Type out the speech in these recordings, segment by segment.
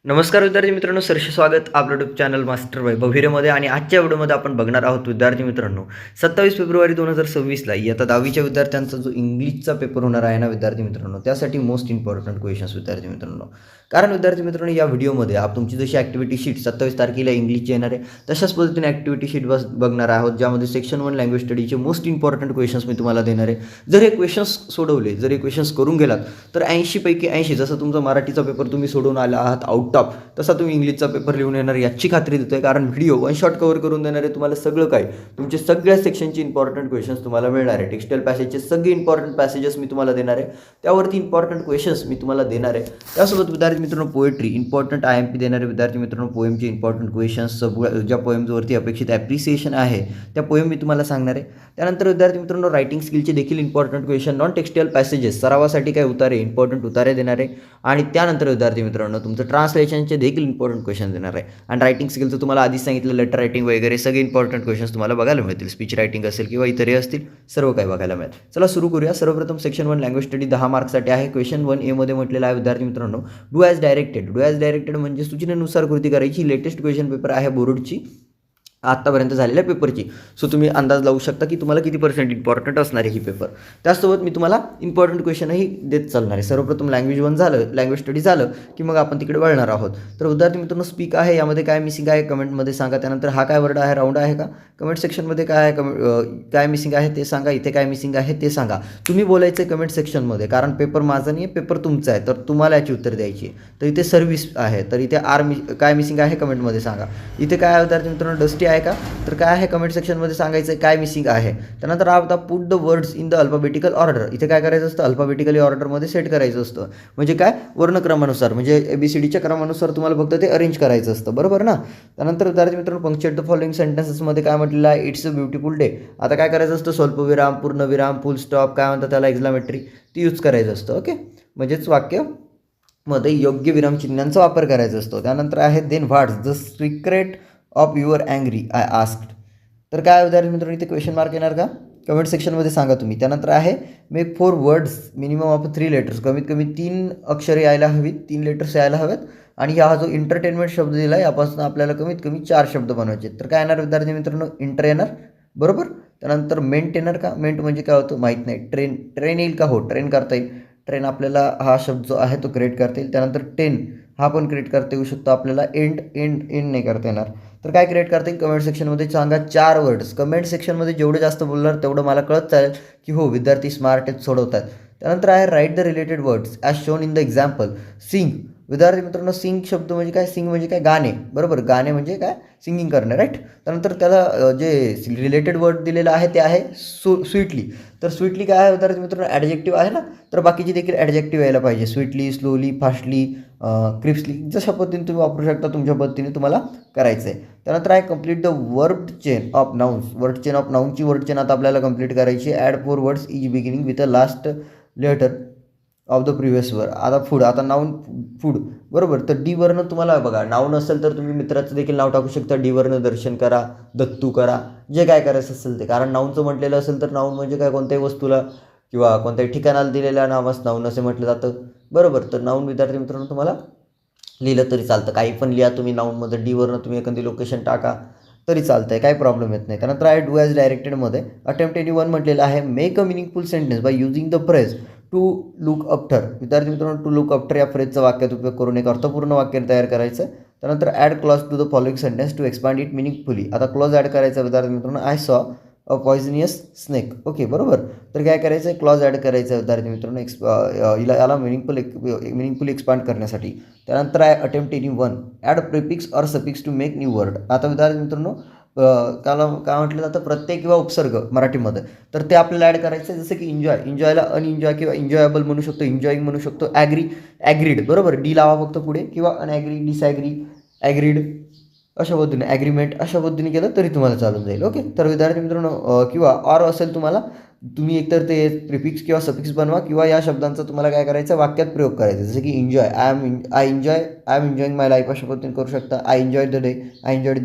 नमस्कार विद्यार्थी मित्रांनो, सरसे स्वागत आपलं यूट्यूब चॅनल मास्टर वैभव मध्ये. आणि आजच्या व्हिडिओमध्ये आपण बघणार आहोत विद्यार्थी मित्रांनो, 27 फेब्रुवारी 2026ला इयत्ता 10वीच्या विद्यार्थ्यांचा जो इंग्लिशचा पेपर होणार आहे ना विद्यार्थी मित्रांनो, त्यासाठी मोस्ट इम्पॉर्टंट क्वेश्चन्स विद्यार्थी मित्रांनो. कारण विद्यार्थी मित्रांनो, या व्हिडिओमध्ये तुमची जशी ॲक्टिव्हिटी शीट 27 तारखेला इंग्लिशची येणार आहे, तशाच पद्धतीने ॲक्टिव्हिटी शीट बघणार आहोत, ज्यामध्ये सेक्शन 1 लँग्वेज स्टडीचे मोस्ट इम्पॉर्टंट क्वेश्चन्स मी तुम्हाला देणार आहे. जर हे क्वेश्चन्स सोडवले, जर हे क्वेश्चन्स करून गेलात तर 80 पैकी 80, जसं तुमचा मराठीचा पेपर तुम्ही सोडून आला आहात आउट ऑफ, तसा तुम्ही इंग्लिशचा पेपर लिहून येणार याची खात्री देतोय. कारण व्हिडिओ वन शॉट कव्हर करून देणार आहे तुम्हाला सगळं काय, तुमचे सगळ्या सेक्शनचे इम्पॉर्टंट क्वेश्चन्स तुम्हाला मिळणार आहे. टेक्स्टाईल पॅसेजचे सगळे इम्पॉर्टंट पॅसेजेस मी तुम्हाला देणार आहे, त्यावरती इम्पॉर्टंट क्वेश्चन्स मी तुम्हाला देणार आहे. त्यासोबत विद्यार्थी मित्रांनो, पोएट्री इम्पॉर्टंट IMP देणार आहे विद्यार्थी मित्रांनो. पोएमचे इम्पॉर्टंट क्वेश्चन्स, ज्या पोएम्सवरती अपेक्षित ॲप्रिसिएशन आहे त्या पोएम मी तुम्हाला सांगणार आहे. त्यानंतर विद्यार्थी मित्रांनो, रायटिंग स्किलचे देखील important question, non textile passages सरावासाठी काय उतारे, इम्पॉर्टंट उतारे देणार आहे. आणि त्यानंतर विद्यार्थी मित्रांनो, तुमचं ट्रान्सलेशनचे देखील इम्पॉर्टंट क्वेश्चन देणार आहे. आणि रायटिंग स्किलचं तुम्हाला आधीच सांगितलं, लेटर रायटिंग वगैरे सगळे इम्पॉर्टंट क्वेश्चन्स तुम्हाला बघायला मिळतील. स्पीच रायटिंग असेल किंवा इतरही असतील, सर्व काही बघायला मिळेल. चला सुरू करूया. सर्वप्रथम सेक्शन 1 लँग्वेज स्टडी 10 मार्क्ससाठी आहे. क्वेश्चन 1A मध्ये म्हटलेलं आहे विद्यार्थी मित्रांनो, do as directed. Do as directed म्हणजे सूचनेनुसार कृती करायची. लेटेस्ट क्वेश्चन पेपर आहे बोर्डची आत्तापर्यंत झालेल्या पेपरची. सो तुम्ही अंदाज लावू शकता की तुम्हाला किती पर्सेंट इम्पॉर्टंट असणार आहे ही पेपर. त्याचसोबत मी तुम्हाला इम्पॉर्टंट क्वेश्चनही देत चालणार आहे. सर्वप्रथम लँग्वेज 1 झालं, लँग्वेज स्टडी झालं की मग आपण तिकडे वळणार आहोत. तर विद्यार्थी मित्रांनो, स्पीक आहे, यामध्ये काय मिसिंग आहे कमेंटमध्ये सांगा. त्यानंतर हा काय वर्ड आहे, राऊंड आहे का, कमेंट सेक्शनमध्ये काय आहे, काय मिसिंग आहे ते सांगा. इथे काय मिसिंग आहे ते सांगा. तुम्ही बोलायचं कमेंट सेक्शनमध्ये, कारण पेपर माझा नाही आहे, पेपर तुमचा आहे, तर तुम्हाला याची उत्तर द्यायची आहे. तर इथे सर्व्हिस आहे, तर इथे काय मिसिंग आहे कमेंटमध्ये सांगा. इथे काय आहे विद्यार्थी मित्रांनो, डस्टी आहे का, तर काय आहे कमेंट सेक्शनमध्ये सांगायचं काय मिसिंग आहे. त्यानंतर आता put the words in the alphabetical order. इथे काय करायचं असतं, अल्फाबेटिकली ऑर्डरमध्ये सेट करायचं असतं. म्हणजे काय, वर्णक्रमानुसार, म्हणजे ABCDच्या क्रमानुसार तुम्हाला फक्त ते अरेंज करायचं असतं, बरोबर ना. त्यानंतर विद्यार्थी मित्रांनो, पंक्चुएट द फॉलोइंग सेंटेन्सेसमध्ये काय म्हटलेलं आहे, इट्स अ ब्युटिफुल डे. आता काय करायचं असतं, स्वल्पविराम, पूर्णविराम, फुल स्टॉप, काय म्हणतात त्याला, एक्झामेट्री, ती यूज करायचं असतं. ओके, म्हणजेच वाक्यामध्ये योग्य विरामचिन्हांचा वापर करायचा असतो. त्यानंतर आहे then what's the secret of your angry I asked. तर काय विद्यार्थी मित्रांनो, इथे क्वेश्चन मार्क येणार का, कमेंट सेक्शनमध्ये सांगा तुम्ही. त्यानंतर आहे make 4 words minimum of 3 letters. कमीत कमी 3 अक्षरे यायला हवीत, 3 लेटर्स यायला हवेत. आणि हा जो एंटरटेनमेंट शब्द दिला आहे, यापासून आपल्याला कमीत कमी 4 शब्द बनवायचे. तर काय येणार विद्यार्थी मित्रांनो, इंटर येणार, बरोबर. त्यानंतर मेंट येणार का, मेंट म्हणजे काय होतं माहीत नाही. ट्रेन येईल का, हो ट्रेन करता येईल. ट्रेन आपल्याला हा शब्द जो आहे तो क्रिएट करता येईल. त्यानंतर टेन हा पण क्रिएट करता येऊ शकतो आपल्याला. एंड नाही करता येणार. तर काय क्रिएट करता येईल कमेंट सेक्शनमध्ये सांगा 4 वर्ड्स. कमेंट सेक्शनमध्ये जेवढे जास्त बोलणार तेवढं मला कळत चालेल की हो विद्यार्थी स्मार्ट आहेत, सोडवतात. त्यानंतर आहे write the related words as shown in the example. Sing. विद्यार्थी मित्रांनो, सिंग शब्द म्हणजे काय, सिंग म्हणजे काय, गाणे, बरोबर. गाणे म्हणजे काय, सिंगिंग करणे, राईट. त्यानंतर त्याला जे रिलेटेड वर्ड दिलेलं आहे ते आहे स्वीटली. तर स्वीटली काय आहे विद्यार्थी मित्रांनो, ॲडजेक्टिव्ह आहे ना, तर बाकीची देखील ॲडजेक्टिव्ह यायला पाहिजे. स्वीटली, स्लोली, फास्टली, क्रिप्सली, जशा पद्धतीने तुम्ही वापरू शकता, तुमच्या पद्धतीने तुम्हाला करायचं आहे. त्यानंतर आहे complete the word chain of nouns. Word chain of नाउनची वर्ड चेन आता आपल्याला कंप्लीट करायची. Add 4 words each beginning with a last letter of the previous word. आता फूड, आता नाऊन फूड, बरोबर. तर डी वरनं तुम्हाला बघा, नाऊन असेल तर तुम्ही मित्राचं देखील नाव टाकू शकता. डी वरनं दर्शन करा, दत्तू करा, जे काय करायचं असेल ते. कारण नाऊनचं म्हटलेलं असेल तर नाऊन म्हणजे काय, कोणत्याही वस्तूला किंवा कोणत्याही ठिकाणाला दिलेल्या नावास नाऊन असे म्हटलं जातं, बरोबर. तर नाऊन विद्यार्थी मित्रांनो तुम्हाला लिहिलं तरी चालतं, काही पण लिहा तुम्ही नाऊनमध्ये. डी वरनं तुम्ही एखादी लोकेशन टाका तरी चालतं आहे, काही प्रॉब्लेम येत नाही. त्यानंतर आहे डू ॲज डायरेक्टेडमध्ये अटेम्प्ट एनी1 म्हटलेलं आहे. Make a meaningful sentence by using the phrase to look after. विद्यार्थी मित्रांनो, टू लुक आफ्टर या फ्रेजचा वाक्यात उपयोग करून एक अर्थपूर्ण वाक्य तयार करायचं. त्यानंतर add clause to the following sentence to expand it meaningfully. आता क्लॉज ॲड करायचा विद्यार्थी मित्रांनो, I saw a पॉयझनियस snake. Okay, बरोबर. तर काय करायचं आहे, क्लॉज ॲड करायचं आहे विद्यार्थी मित्रांनो, याला मिनिंगफुली एक्सपांड करण्यासाठी. त्यानंतर आहे attempt any one add prefix or suffix to make new word. आता विद्यार्थी मित्रांनो, त्याला काय म्हटलं जातं, प्रत्यय किंवा उपसर्ग मराठीमध्ये, तर ते आपल्याला ॲड करायचं आहे. जसं की एन्जॉयला अनएन्जॉय किंवा एन्जॉयबल म्हणू शकतो, एन्जॉईंग म्हणू शकतो. ॲग्रीड, बरोबर. डी लावा फक्त पुढे, किंवा अनॲग्री, डिसॲग्री, ॲग्रीड अशा पद्धतीने, ॲग्रीमेंट अशा पद्धतीने केलं तरी तुम्हाला चालून जाईल. ओके. तर विद्यार्थी मित्रांनो, किंवा ऑर असेल तुम्हाला तुम्ही एकतर ते प्रिफिक्स किंवा सफिक्स बनवा किंवा या शब्दांचा तुम्हाला काय करायचं वाक्यात प्रयोग करायचा. जसं की enjoy, I am enjoying my life अशा पद्धतीने करू शकता. आय एन्जॉय द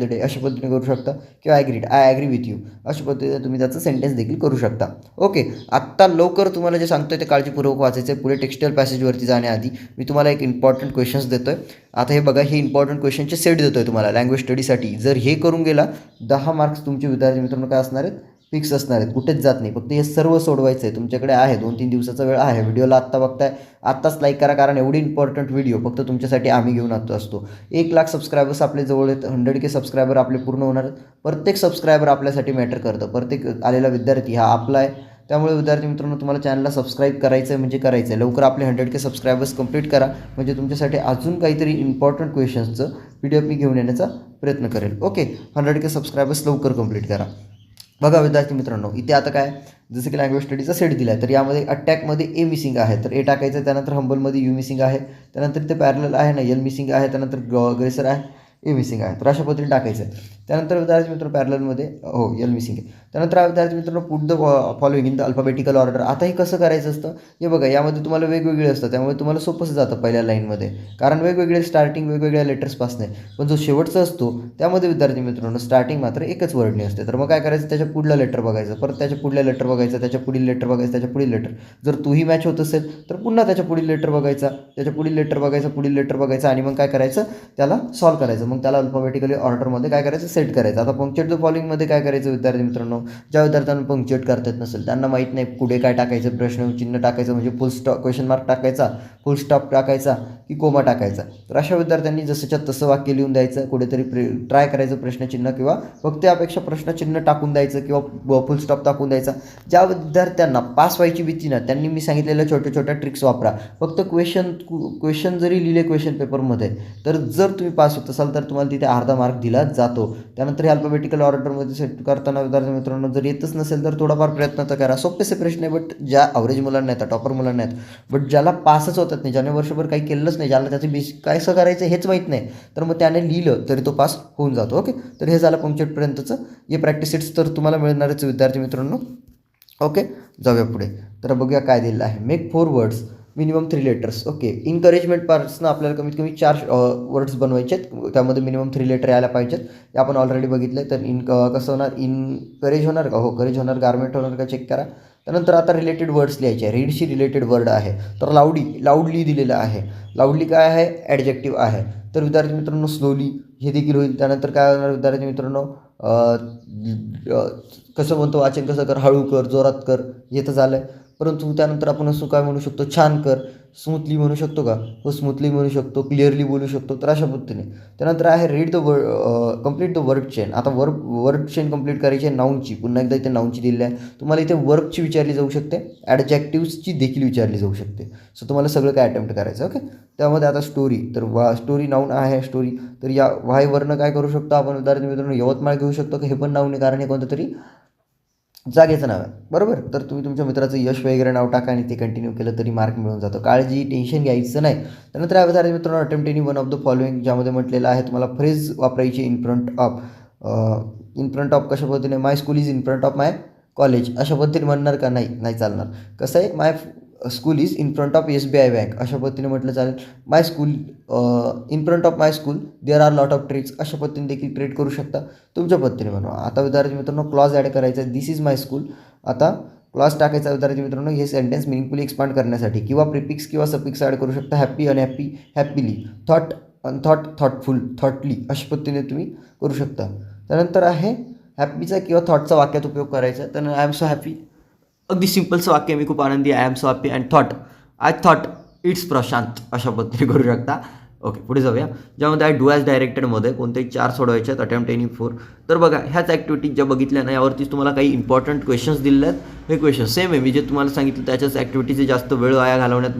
डे अशा पद्धतीने करू शकता किंवा आय ॲग्री विथ यू अशा पद्धतीने तुम्ही त्याचं सेंटेन्स देखील करू शकता. ओके, आत्ता लवकर तुम्हाला जे सांगतोय ते काळजीपूर्वक वाचायचं आहे. पुढे टेक्स्टाईल पॅसेजवरती जाण्याआधी मी तुम्हाला एक इम्पॉर्टंट क्वेश्चन्स देतोय. आता हे बघा, हे इम्पॉर्टंट क्वेश्चनचे सेट देतोय तुम्हाला लँग्वेज स्टडीसाठी. जर हे करून गेला 10 मार्क्स तुमचे विद्यार्थी मित्रांनो काय असणार आहेत, फिक्स असणार आहेत, कुठेच जात नाही. फक्त हे सर्व सोडवायचं आहे. तुमच्याकडे आहे 2-3 दिवसाचा वेळ आहे. व्हिडिओला आत्ता बघताय, आत्ताच लाईक करा, कारण एवढी इम्पॉर्टंट व्हिडिओ फक्त तुमच्यासाठी आम्ही घेऊन असतो. 1,00,000 सबस्क्रायबर्स आपले जवळ आहेत. 100K सबस्क्रायबर आपले पूर्ण होणार आहेत. प्रत्येक सबस्क्रायबर आपल्यासाठी मॅटर करतं. प्रत्येक आलेला विद्यार्थी हा आपला आहे. त्यामुळे विद्यार्थी मित्रांनो तुम्हाला चॅनलला सबस्क्राईब करायचं आहे म्हणजे करायचं आहे. लवकर आपले 100K सबस्क्रायबर्स कंप्लीट करा, म्हणजे तुमच्यासाठी अजून काहीतरी इम्पॉर्टंट क्वेश्चन्सचं PDF मी घेऊन येण्याचा प्रयत्न करेल. ओके, 100K सबस्क्रायबर्स लवकर कंप्लीट करा. बघा विद्यार्थी मित्रांनो, इथे आता काय, जसं की लँग्वेज स्टडीचा सेट दिला आहे, तर यामध्ये अटॅकमध्ये ए मिसिंग आहे, तर ए टाकायचं. त्यानंतर हंबलमध्ये यू मिसिंग आहे. त्यानंतर इथे पॅरलल आहे ना, एल मिसिंग आहे. त्यानंतर ग्रेसर आहे, ए मिसिंग आहे. तर अशा पद्धतीने टाकायचं आहे. त्यानंतर विद्यार्थी मित्र पॅरललमध्ये एल मिसिंग आहे. त्यानंतर विद्यार्थी मित्रांनो put the following in the alphabetical order. आता हे कसं करायचं असतं, हे बघा, यामध्ये तुम्हाला वेगवेगळे असतं, त्यामुळे तुम्हाला सोपंच जातं पहिल्या लाईनमध्ये, कारण वेगवेगळे स्टार्टिंग वेगवेगळ्या लेटर्सपासून आहे. पण जो शेवटचा असतो त्यामध्ये विद्यार्थी मित्रांनो स्टार्टिंग मात्र एकच वर्डने असते. तर मग काय करायचं, त्याच्या पुढला लेटर बघायचं, परत त्याच्या पुढल्या लेटर बघायचं, त्याच्या पुढील लेटर बघायचं, त्याच्या पुढील लेटर. जर तोही मॅच होत असेल तर पुन्हा त्याच्या पुढील लेटर बघायचा, त्याच्या पुढील लेटर बघायचा, पुढील लेटर बघायचा, आणि मग काय करायचं, त्याला सॉल्व्ह करायचं. मग त्याला अल्फाबेटिकली ऑर्डरमध्ये काय करायचं, सेट करायचं. आता पंक्चुएट द फॉलोइंगमध्ये काय करायचं विद्यार्थी मित्रांनो, ज्या विद्यार्थ्यांना पंक्चुएट करता येत नसेल, त्यांना माहीत नाही पुढे काय टाकायचं, प्रश्नचिन्ह टाकायचं म्हणजे फुल स्टॉप, क्वेश्चन मार्क टाकायचा, फुल स्टॉप टाकायचा की कोमा टाकायचा. तर अशा विद्यार्थ्यांनी जसंच्या तसं वाक्य लिहून द्यायचं, कुठेतरी ट्राय करायचं प्रश्नचिन्ह किंवा फक्त यापेक्षा प्रश्नचिन्ह टाकून द्यायचं किंवा फुल स्टॉप टाकून द्यायचा. ज्या विद्यार्थ्यांना पास व्हायची भीती ना, त्यांनी मी सांगितलेल्या छोट्या छोट्या ट्रिक्स वापरा. फक्त क्वेश्चन जरी लिहिले क्वेश्चन पेपरमध्ये, तर जर तुम्ही पास होत असाल तर तुम्हाला तिथे अर्धा मार्क दिला जातो. त्यानंतर हे अल्फाबेटिकल ऑर्डरमध्ये सेट करताना विद्यार्थी मित्रांनो जर येतच नसेल तर थोडाफार प्रयत्न तर करा. सोपेसे प्रश्न आहे, बट ज्या ॲव्हरेज मुलांना येतात, टॉपर मुलांना आहेत, बट ज्याला पासच होतात नाही, ज्याने वर्षभर काही केलंच नाही, ज्याला त्याचं बेसिक काय असं करायचं हेच माहीत नाही, तर मग त्याने लिहिलं तरी तो पास होऊन जातो. ओके, तर हे झालं पंक्चुएटपर्यंतचं. हे प्रॅक्टिस सेट्स तर तुम्हाला मिळणारच विद्यार्थी मित्रांनो. ओके, जाऊया पुढे. तर बघूया काय दिलेलं आहे. Make 4 words minimum 3 letters. Okay, encouragement पार्ट्सनं आपल्याला कमीत कमी 4 वर्ड्स बनवायचे आहेत, त्यामध्ये मिनिमम 3 लेटर यायला पाहिजेत. हे आपण ऑलरेडी बघितलं आहे. तर कसं होणार, इनकरेज होणार का, हो करेज होणार, गारमेंट होणार का चेक करा. त्यानंतर आता रिलेटेड वर्ड्स लिहायचे आहे. रीडशी रिलेटेड वर्ड आहे, तर लाऊडली दिलेलं आहे. लाऊडली काय आहे, ॲडजेक्टिव्ह आहे. तर विद्यार्थी मित्रांनो स्लोली हे देखील होईल. त्यानंतर काय होणार विद्यार्थी मित्रांनो, कसं म्हणतो, वाचन कसं कर, हळू कर, जोरात कर, हे तर झालं आहे. परंतु त्यानंतर आपण असं काय म्हणू शकतो, छान कर, स्मूथली म्हणू शकतो का, हो स्मूथली म्हणू शकतो, क्लिअरली बोलू शकतो. तर अशा पद्धतीने. त्यानंतर आहे read the complete the word chain. आता वर्ड चेन कंप्लीट करायची आहे नाऊनची. पुन्हा एकदा इथे नाऊनची दिलेली आहे. तुम्हाला इथे वर्बची विचारली जाऊ शकते, ॲडजेक्टिव्सची देखील विचारली जाऊ शकते. सो तुम्हाला सगळं काय अटेम्प्ट करायचं. ओके, त्यामध्ये आता स्टोरी, तर स्टोरी नाऊन आहे स्टोरी, तर या वायवरनं काय करू शकतो आपण विद्यार्थी मित्रांनो, यवतमाळ घेऊ शकतो की हे पण नाऊन आहे, कारण हे कोणतं तरी जागेचं नाव आहे, बरोबर. तर तुम्ही तुमच्या मित्राचं यश वगैरे नाव टाका आणि ते कंटिन्यू केलं तरी मार्क मिळून जातो. काळजी टेन्शन घ्यायचं नाही. त्यानंतर विद्यार्थी मित्रांनो attempt any one of the following, ज्यामध्ये म्हटलेलं आहे तुम्हाला फ्रेज वापरायची इन फ्रंट ऑफ कशा पद्धतीने, my school is in front of my college अशा पद्धतीने म्हणणार का, नाही चालणार. कसं आहे, my school is in front of SBI bank अशा पद्धतीने म्हटलं चालेल. My school in front of my school there are lot of trees अशा पद्धतीने देखील ट्रीट करू शकता, तुमच्या पद्धतीने बनवा. आता विद्यार्थी मित्रांनो क्लॉज ॲड करायचा आहे. दिस इज माय स्कूल. आता क्लॉज टाकायचा विद्यार्थी मित्रांनो हे सेंटेन्स मिनिंगफुली एक्सपांड करण्यासाठी, किंवा प्रिफिक्स किंवा सफिक्स ॲड करू शकता. Happy, unhappy, happily, thought, unthought, thoughtful, thoughtly अशा पद्धतीने तुम्ही करू शकता. त्यानंतर आहे हॅपीचा किंवा थॉटचा वाक्यात उपयोग करायचा. तर आय एम सो हॅपी, अगदी सिम्पलचं वाक्य, मी खूप आनंदी, I am so happy, and I thought it's Prashant अशा पद्धतीने करू शकता. ओके, पुढे जाऊया. ज्यामध्ये डू ॲज डायरेक्टेडमध्ये कोणतेही 4 सोडवायचे आहेत, अटेम्प्ट एनी 4. तर बघा ह्याच ॲक्टिव्हिटीज ज्या बघितल्या ना, यावरतीच तुम्हाला काही इम्पॉर्टंट क्वेश्चन्स दिलेले आहेत. हे क्वेश्चन सेम आहे, मी जे तुम्हाला सांगितलं त्याच्याच ॲक्टिव्हिटीचे जास्त वेळ वाया घालवण्यात,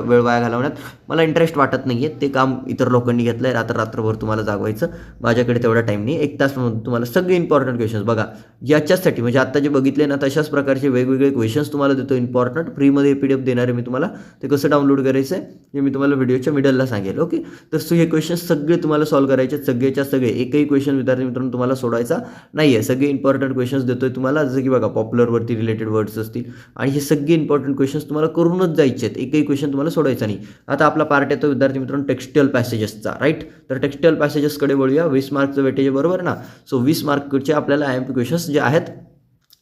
वेळ वाया घालवण्यात मला इंटरेस्ट वाटत नाही आहे. ते काम इतर लोकांनी घेतलं आहे, रात्रभर तुम्हाला जागवायचं, माझ्याकडे तेवढा टाईम नाही. 1 तास तुम्हाला सगळे इम्पॉर्टंट क्वेश्चन्स बघा याच्याचसाठी, म्हणजे आत्ता जे बघितले ना तशाच प्रकारचे वेगवेगळे क्वेश्चन्स तुम्हाला देतो इम्पॉर्टंट. फ्रीमध्ये PDF देणार आहे मी तुम्हाला. ते कसं डाउनलोड करायचं आहे हे मी तुम्हाला व्हिडिओच्या मिडलला सांगेल. ओके, तर सो हे क्वेश्चन सगळे तुम्हाला सॉल्व करायचे, सगळेच्या सगळे. एकही क्वेश्चन विद्यार्थी मित्रांनो तुम्हाला सोडायचा नाही आहे. सगळे इम्पॉर्टंट क्वेश्चन्स देतोय तुम्हाला, जसं की बघा पॉप्युलरवरती रिलेटेड वर्ड्स असतील आणि हे सगळे इम्पॉर्टंट क्वेश्चन्स तुम्हाला करूनच जायचे आहेत. एकही क्वेश्चन तुम्हाला सोडायचा नाही. आता आपला पार्ट येतो विद्यार्थी मित्रांनो टेक्स्टुअल पॅसेजेसचा, राईट. तर टेक्स्टुअल पॅसेजेसकडे वळूया. 20 मार्कचं वेटेज आहे, बरोबर ना. सो 20 मार्कचे आपल्याला IMP क्वेश्चन्स जे आहेत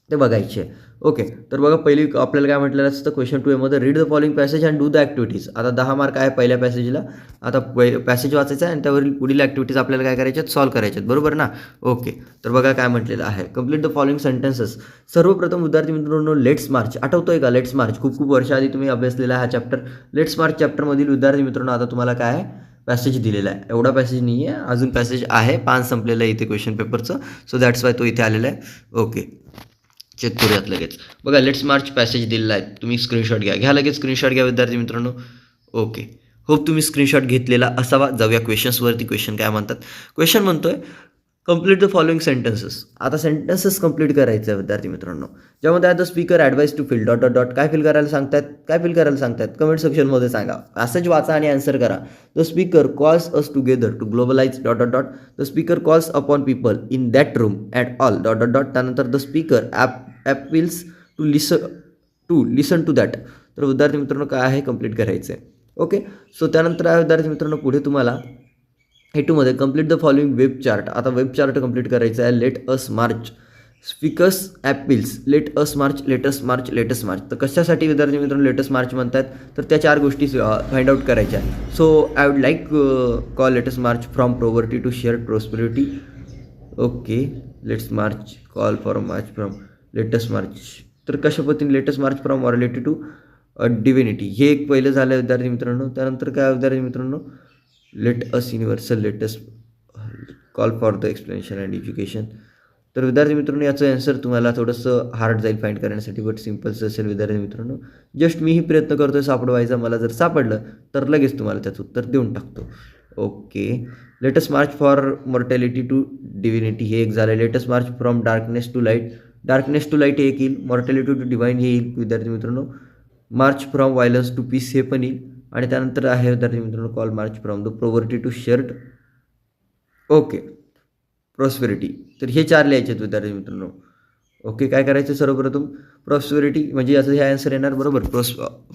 ते बघायचे. ओके, तर बघा पहिली आपल्याला काय म्हटलेलं असतं क्वेश्चन 2 मध्ये, read the following passage and do the activities. आता 10 मार्क आहे पहिल्या पॅसेजला. आता पॅसेज वाचायचा आहे आणि त्यावरील पुढील ॲक्टिव्हिटीज आपल्याला काय करायच्या आहेत, सॉल्व करायच्या आहेत, बरोबर ना. ओके, तर बघा काय म्हटलेलं आहे, कंप्लीट द फॉलोइंग सेंटेन्सेस. सर्वप्रथम विद्यार्थी मित्रांनो लेट्स मार्च आठवतोय का? लेट्स मार्च खूप वर्षाआधी तुम्ही अभ्यासलेला हा चॅप्टर. लेट्स मार्च चॅप्टरमधील विद्यार्थी मित्रांनो आता तुम्हाला काय आहे, पॅसेज दिलेला आहे. एवढा पॅसेज नाही आहे, अजून पॅसेज आहे. 5 संपलेलं आहे इथे क्वेश्चन पेपरचं. सो दॅट्स वाय तो इथे आलेला आहे. ओके, चेक करूयात लगेच. बघा लेट्स मार्च पॅसेज दिलेला आहे, तुम्ही स्क्रीनशॉट घ्या लगेच स्क्रीनशॉट घ्या विद्यार्थी मित्रांनो. ओके, होप तुम्ही स्क्रीनशॉट घेतलेला असावा. जाऊया क्वेश्चन्सवरती. क्वेश्चन काय म्हणतात, क्वेश्चन म्हणतोय कंप्लीट द फॉलोइंग सेंटेन्सेस. आता सेंटेन्सेस कंप्लीट करायचं आहे विद्यार्थी मित्रांनो, ज्यामध्ये आता speaker advice to fill dot dot dot. काय फिल करायला सांगतात, कमेंट सेक्शनमध्ये सांगा. पॅसेज वाचा आणि आन्सर करा. The speaker calls us together to globalize dot dot dot. The speaker calls upon people in that room at all dot dot dot. त्यानंतर the speaker appeals to listen to that. तर विद्यार्थी मित्रांनो काय आहे, complete करायचं आहे. Okay, so त्यानंतर आहे विद्यार्थी मित्रांनो पुढे तुम्हाला हे complete the following web chart. आता वेब चार्ट कंप्लीट करायचं आहे. Let us march speakers appeals let us march let's march. तर कशासाठी विद्यार्थी मित्रांनो लेटस मार्च म्हणतात, तर त्या 4 गोष्टी फाइंड आउट करायच्या. So I would like call let's march from poverty to share prosperity. Okay, let's march call for march from let's march. तर कशा पद्धतीने let's march from morality to divinity, हे एक पहिलं झालं विद्यार्थी मित्रांनो. त्यानंतर काय विद्यार्थी मित्रांनो, let us universal let's call for the explanation and education. तर विद्यार्थी मित्रांनो याचं आन्सर तुम्हाला थोडंसं हार्ड जाईल फाइंड करण्यासाठी, बट सिम्पलचं असेल विद्यार्थी मित्रांनो. जस्ट मीही प्रयत्न करतोय सापडवायचा, मला जर सापडलं तर लगेच तुम्हाला त्याचं उत्तर देऊन टाकतो. Okay, let's march for mortality to divinity हे एक झालं. Let's march from darkness to light हे एक येईल. मॉर्टॅलिटी टू डिवाईन हे येईल विद्यार्थी मित्रांनो. March from violence to peace हे पण येईल. आणि त्यानंतर आहे विद्यार्थी मित्रांनो call march from the poverty to shared okay prosperity. तर हे 4 लिहायचे आहेत विद्यार्थी मित्रांनो. ओके, काय करायचं सर्वप्रथम प्रॉस्पेरिटी म्हणजे याचं हे आन्सर येणार, बरोबर.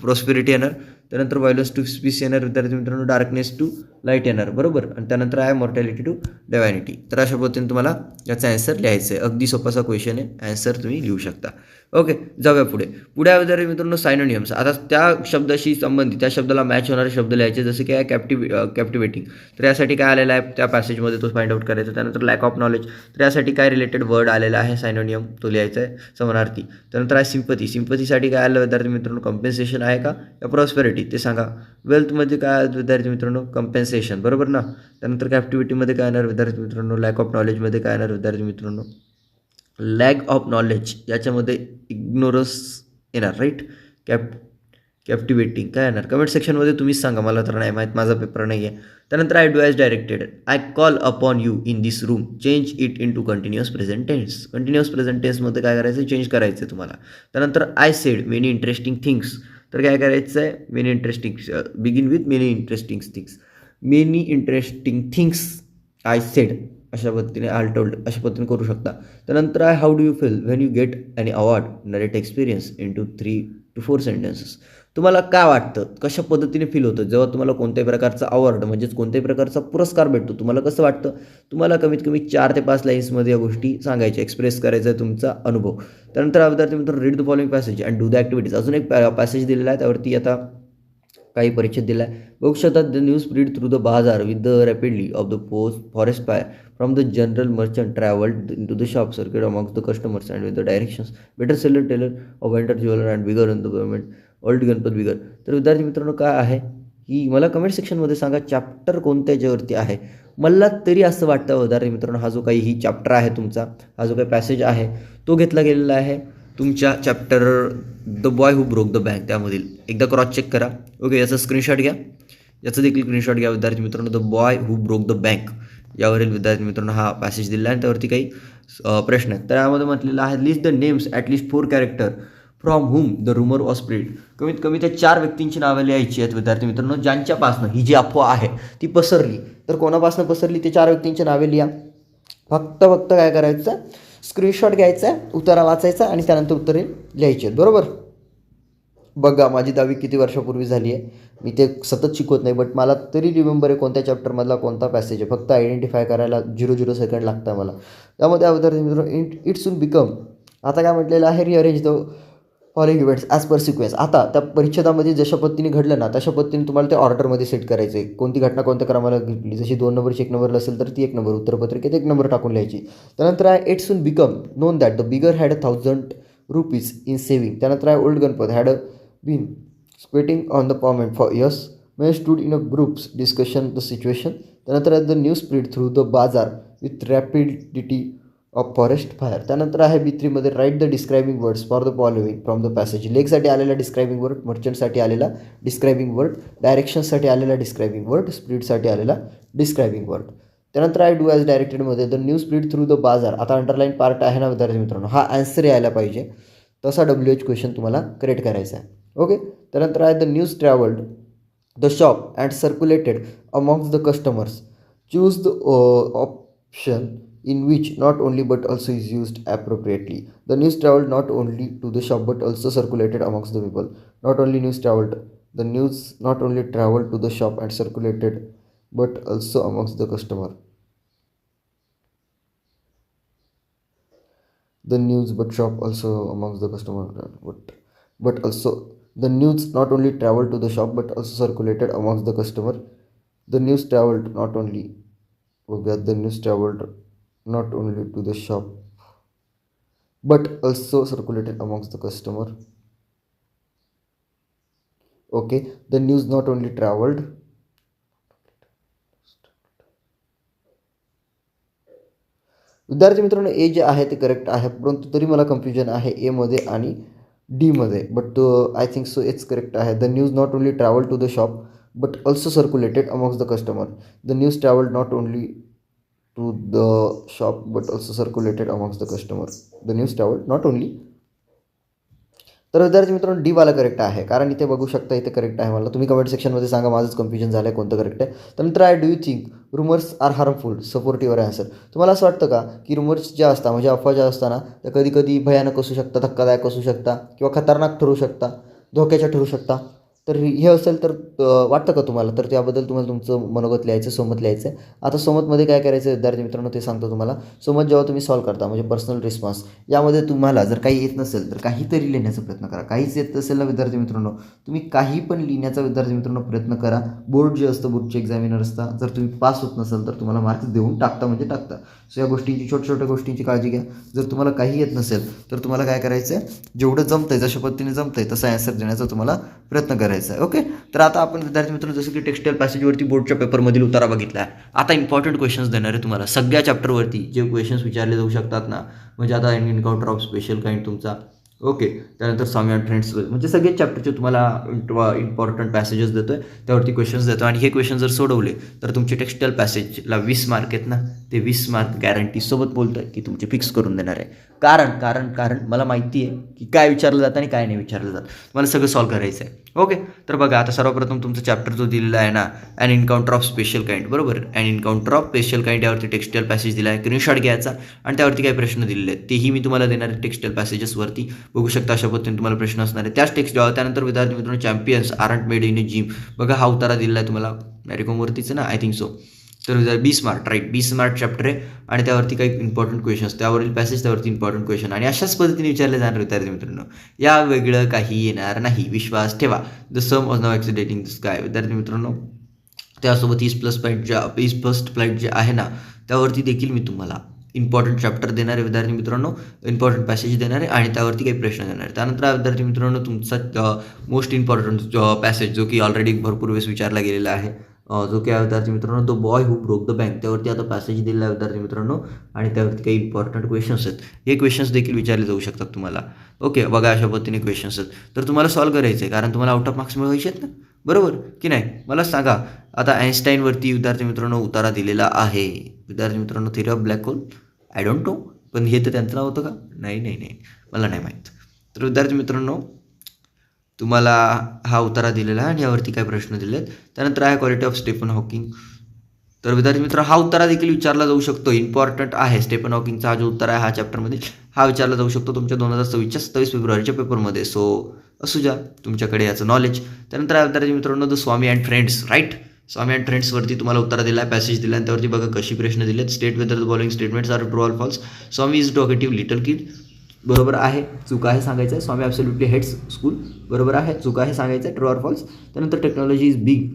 प्रॉस्पेरिटी येणार. त्यानंतर व्हायलन्स टू पीस येणार विद्यार्थी मित्रांनो. डार्कनेस टू लाईट येणार, बरोबर. आणि त्यानंतर आहे मॉर्टॅलिटी टू डिव्हायनिटी. तर अशा पद्धतीने तुम्हाला याचा आन्सर लिहायचं आहे. अगदी सोपासा क्वेश्चन आहे, आन्सर तुम्ही लिहू शकता. ओके, जाऊया पुढे विद्यार्थी मित्रांनो सायनोनियम्स. आता त्या शब्दाशी संबंधित त्या शब्दाला मॅच होणारे शब्द लिहायचे, जसे की आहे कॅप्टिवेटिंग. तर यासाठी काय आलेलं आहे त्या पॅसेजमध्ये तो फाइंड आउट करायचा. त्यानंतर लॅक ऑफ नॉलेज, तर यासाठी काय रिलेटेड वर्ड आलेला आहे सायनोनियम, तो लिहायचा आहे समानार्थी. त्यानंतर आहे सिम्पथीसाठी काय आलं विद्यार्थी मित्रांनो, कम्पेन्सेशन आहे का या प्रॉस्पेरिटी ते सांगा. वेल्थमध्ये काय विद्यार्थी मित्रांनो, कम्पेन्सेशन, बरोबर ना. त्यानंतर कॅप्टिव्हिटीमध्ये काय येणार विद्यार्थी मित्रांनो, लॅक ऑफ नॉलेजमध्ये काय येणार विद्यार्थी मित्रांनो, लॅक ऑफ नॉलेज याच्यामध्ये इग्नोरन्स येणार, राईट. कॅप्टिवेटिंग काय येणार, कमेंट सेक्शनमध्ये तुम्हीच सांगा, मला तर नाही माहीत, माझा पेपर नाही आहे. त्यानंतर I do as directed, I call upon you in this room, change it into continuous present tense. Continuous present टेन्समध्ये काय करायचं, चेंज करायचं आहे तुम्हाला. त्यानंतर I said many interesting things, तर काय करायचं आहे, many interesting begin with many interesting things I said, अशा पद्धतीने आल टोल्ड अशा पद्धतीने करू शकता. त्यानंतर आहे how do you feel when you get any award, narrate experience in to 3 to 4 sentences. तुम्हाला काय वाटतं, कशा पद्धतीने फील होतं जेव्हा तुम्हाला कोणत्याही प्रकारचा अवॉर्ड म्हणजेच कोणत्याही प्रकारचा पुरस्कार भेटतो, तुम्हाला कसं वाटतं, तुम्हाला कमीत कमी 4 ते 5 लाईन्समध्ये या गोष्टी सांगायच्या, एक्सप्रेस करायचा आहे तुमचा अनुभव. त्यानंतर विद्यार्थी मित्र read the following passage and do the activities. अजून एक पॅसेज दिलेला आहे, त्यावरती आता काही परिच्छेद दिला आहे. बघू शकतात, the news spread through the bazaar with the rapidly of the forest fire from the general merchant travelled into the shop circuit amongst the customers and with the directions better seller tailor of enter jeweller and bigger in the government old Ganpat bigger. तर विद्यार्थी मित्रांनो काय आहे की मला comment सेक्शनमध्ये सांगा chapter कोणत्या याच्यावरती आहे. मला तरी असं वाटतं विद्यार्थी मित्रांनो, हा जो काही ही चॅप्टर आहे तुमचा, हा जो काही पॅसेज आहे तो घेतला गेलेला आहे तुमच्या chapter the boy who broke the bank, त्यामधील एकदा क्रॉस चेक करा. ओके, याचा स्क्रीनशॉट घ्या, याचं देखील स्क्रीनशॉट घ्या विद्यार्थी मित्रांनो. The boy who broke the bank यावरील विद्यार्थी मित्रांनो हा पॅसेज दिला आहे, त्यावरती काही प्रश्न आहेत. तर यामध्ये म्हटलेलं आहे list the names at least 4 character from whom the rumour was spread. कमीत कमी त्या 4 व्यक्तींची नावं लिहायची आहेत विद्यार्थी मित्रांनो, ज्यांच्यापासनं ही जी अफवा आहे ती पसरली. तर कोणापासनं पसरली ते 4 व्यक्तींची नावे लिहा. फक्त काय करायचं, स्क्रीनशॉट घ्यायचा आहे, उत्तरा वाचायचा आणि त्यानंतर उत्तरे लिहायची आहेत. बरोबर. बघा माझी 10वी किती वर्षापूर्वी झाली आहे, मी ते सतत शिकवत नाही, बट मला तरी रिमेंबर आहे कोणत्या चॅप्टरमधला कोणता पॅसेज आहे. फक्त आयडेंटिफाय करायला 0 सेकंड लागतं आहे मला. त्यामध्ये विद्यार्थी मित्रांनो इट्स विल बिकम, आता काय म्हटलेलं आहे, rearrange the following events as per sequence. आता त्या परिच्छेदामध्ये जशा पद्धतीने घडलं ना तशा पद्धतीने तुम्हाला ते ऑर्डरमध्ये सेट करायचं आहे. कोणती घटना कोणत्या क्रमाला घडली, जशी 2 नंबरची 1 नंबरला असेल तर ती 1 नंबर, उत्तरपत्रिकेत 1 नंबर टाकून लिहायची. त्यानंतर आहे it's will become non that the bigger had 1000 rupees in saving. त्यानंतर आहे old Ganpat had been squatting on the pavement for years. Men stood in a groups discussion the situation. त्यानंतर the news spread through the bazaar with rapidity of forest fire. त्यानंतर आहे B3 मध्ये write the describing words for the following from the passage. लेगसाठी आलेला describing word, मर्चंटसाठी आलेला describing word, डायरेक्शनसाठी आलेला describing word, स्प्रीडसाठी आलेला describing word. त्यानंतर आहे डू ॲज डायरेक्टेडमध्ये the news spread through the bazaar. आता अंडरलाईन पार्ट आहे ना विद्यार्थी मित्रांनो, हा आन्सर यायला पाहिजे तसा WH क्वेश्चन तुम्हाला करेक्ट करायचा आहे. ओके. त्यानंतर आहे the news travelled the shop and circulated amongst the customers. Choose the option in which not only but also is used appropriately. The news traveled not only to the shop but also circulated amongst the people. Not only news traveled, the news not only traveled to the shop and circulated but also amongst the customer. The news but shop also amongst the customer, but also the news not only traveled to the shop but also circulated amongst the customer. The news traveled not only, the news traveled not only to the shop but also circulated amongst the customer. Okay, the news not only traveled, विद्यार्थी मित्रांनो ए जे आहे ते correct आहे, परंतु तरी मला confusion आहे ए मध्ये आणि डी मध्ये, but I think so it's correct आहे. The news not only travel to the shop but also circulated amongst the customer. The news travelled not only to the shop but also circulated amongst the customer. The news traveled not only. तर विद्यार्थी मित्रांनो D वाला correct आहे, कारण इथे बघू शकता इथे करेक्ट आहे. मला तुम्ही कमेंट सेक्शनमध्ये सांगा, माझंच कन्फ्युजन झालं आहे कोणतं करेक्ट आहे. त्यानंतर आहे do you think rumours are harmful, support your answer. तुम्हाला असं वाटतं का की रुमर्स ज्या असतात म्हणजे अफवा ज्या असताना त्या कधी कधी भयानक असू शकतात, धक्कादायक असू शकतात किंवा खतरनाक ठरू शकतात, धोक्याच्या ठरू शकतात. तर हे असेल तर वाटतं का तुम्हाला, तर त्याबद्दल तुम्हाला तुमचं मनोगत लिहायचं, सोमत लिहायचं आहे. आता सोमतमध्ये काय करायचं विद्यार्थी मित्रांनो ते सांगतो तुम्हाला. सोमत जेव्हा तुम्ही सॉल्व करता म्हणजे पर्सनल रिस्पॉन्स, यामध्ये तुम्हाला जर काही येत नसेल तर काहीतरी लिहिण्याचा प्रयत्न करा. काहीच येत नसेल ना विद्यार्थी मित्रांनो, तुम्ही काही पण लिहिण्याचा विद्यार्थी मित्रांनो प्रयत्न करा. बोर्ड जे असतं, बोर्डचे एक्झामिनर असतात, जर तुम्ही पास होत नसाल तर तुम्हाला मार्क्स देऊन टाकता म्हणजे टाकता. सो या गोष्टींची छोट्या गोष्टींची काळजी घ्या. जर तुम्हाला काही येत नसेल तर तुम्हाला काय करायचं आहे, जेवढं जमतं आहे जशा पद्धतीने जमतं आहे तसा ॲन्सर देण्याचा तुम्हाला प्रयत्न करायचा आहे. ओके. तर आता आपण विद्यार्थी मित्रांनो जसं की टेक्स्टाईल पॅसेजवरती बोर्डच्या पेपरमधील उतारा बघितला आहे. आता इम्पॉर्टंट क्वेश्चन्स देणार आहे तुम्हाला सगळ्या चॅप्टरवरती, जे क्वेश्चन्स विचारले जाऊ शकतात ना, म्हणजे आता एन्काउंटर ऑफ स्पेशल काइंड तुमचा. ओके. त्यानंतर स्वामी अँड फ्रेंड्स, म्हणजे सगळेच चॅप्टरचे तुम्हाला इम्पॉर्टंट पॅसेजेस देतो आहे, त्यावरती क्वेश्चन्स देतो. आणि हे क्वेश्चन जर सोडवले तर तुमचे टेक्स्टाईल पॅसेजला 20 मार्क आहेत ना, ते 20 मार्क गॅरंटीसोबत बोलतो आहे की तुमचे फिक्स करून देणार आहे. कारण मला माहिती आहे की काय विचारलं जातं आणि काय नाही विचारलं जातं. मला सगळं सॉल्व करायचं आहे. ओके. तर बघा आता सर्वप्रथम तुमचा चॅप्टर जो दिलेला आहे ना, an encounter of special kind, बरोबर. An encounter of special kind यावरती टेक्स्टाईल पॅसेज दिला आहे. स्क्रीनशॉट घ्यायचा आणि त्यावरती काही प्रश्न दिलेले आहेत तेही मी तुम्हाला देणार आहे टेक्स्टाईल पॅसेजेसवरती. बघू शकता अशा पद्धतीने तुम्हाला प्रश्न असणार आहे त्याच टेक्स्ट. त्यानंतर विद्यार्थी मित्रांनो champions aren't made in A gym, बघा हा उतारा दिलेला आहे तुम्हाला मॅरिकॉमवरतीच ना, आय थिंक सो. तर 20 मार्क, राईट, 20 मार्क चॅप्टर आहे आणि त्यावरती काही इम्पॉर्टंट क्वेश्चन्स, त्यावरील पॅसेज, त्यावरती इम्पॉर्टंट क्वेश्चन आणि अशाच पद्धतीने विचारले जाणार विद्यार्थी मित्रांनो. या वेगळं काही येणार नाही, विश्वास ठेवा. द सम ऑफ नाव ॲक्सिडेंटिंग द स्काय, विद्यार्थी मित्रांनो त्यासोबत ईस्ट फर्स्ट फ्लाईट जे आहे ना त्यावरती देखील मी तुम्हाला इम्पॉर्टंट चॅप्टर देणार आहे विद्यार्थी मित्रांनो, इम्पॉर्टंट पॅसेज देणार आहे आणि त्यावरती काही प्रश्न देणार आहे. त्यानंतर विद्यार्थी मित्रांनो तुमचा मोस्ट इम्पॉर्टंट पॅसेज जो की ऑलरेडी भरपूर वेळेस विचारला गेलेला आहे, जो की आहे विद्यार्थी मित्रांनो the boy who broke the bank, त्यावरती आता पॅसेज दिलेला आहे विद्यार्थी मित्रांनो आणि त्यावरती काही इम्पॉर्टंट क्वेश्चन्स आहेत. हे क्वेश्चन्स देखील विचारले जाऊ शकतात तुम्हाला. ओके. बघा अशा पद्धतीने क्वेश्चन्स आहेत, तर तुम्हाला सॉल्व करायचं आहे कारण तुम्हाला आउट ऑफ मार्क्स मिळवायचे आहेत ना, बरोबर की नाही. मला सांगा आता आईन्स्टाईनवरती विद्यार्थी मित्रांनो उतारा दिलेला आहे विद्यार्थी मित्रांनो, theory of black hole, I don't know, पण हे तर त्यांचं नाव होतं का? नाही, मला नाही माहीत. तर विद्यार्थी मित्रांनो, तुम्हाला हा उतारा दिलेला आहे आणि यावरती काय प्रश्न दिले आहेत. त्यानंतर आहे क्वालिटी ऑफ स्टीफन हॉकिंग. तर विद्यार्थी मित्र, हा उत्तरा देखील विचारला जाऊ शकतो. इम्पॉर्टंट आहे. स्टीफन हॉकिंगचा हा जो उत्तर आहे हा चॅप्टरमध्ये हा विचारला जाऊ शकतो तुमच्या 2026च्या 27 फेब्रुवारीच्या पेपरमध्ये. सो असू द्या तुमच्याकडे याचं नॉलेज. त्यानंतर आहे विद्यार्थी मित्रांनो, the Swami and friends, right. Swami and फ्रेंड्सवरती तुम्हाला उत्तर दिला आहे, पॅसेज दिला आहे. त्यावरती बघा कशी प्रश्न दिलेत. State whether the following statements are true or false. Swami is talkative little kid, बरोबर आहे. चूक आहे सांगायचं आहे. स्वामी ॲब्सोल्युटली हेट्स स्कूल, बरोबर आहे. चूक आहे सांगायचं आहे. True or false. त्यानंतर technology is big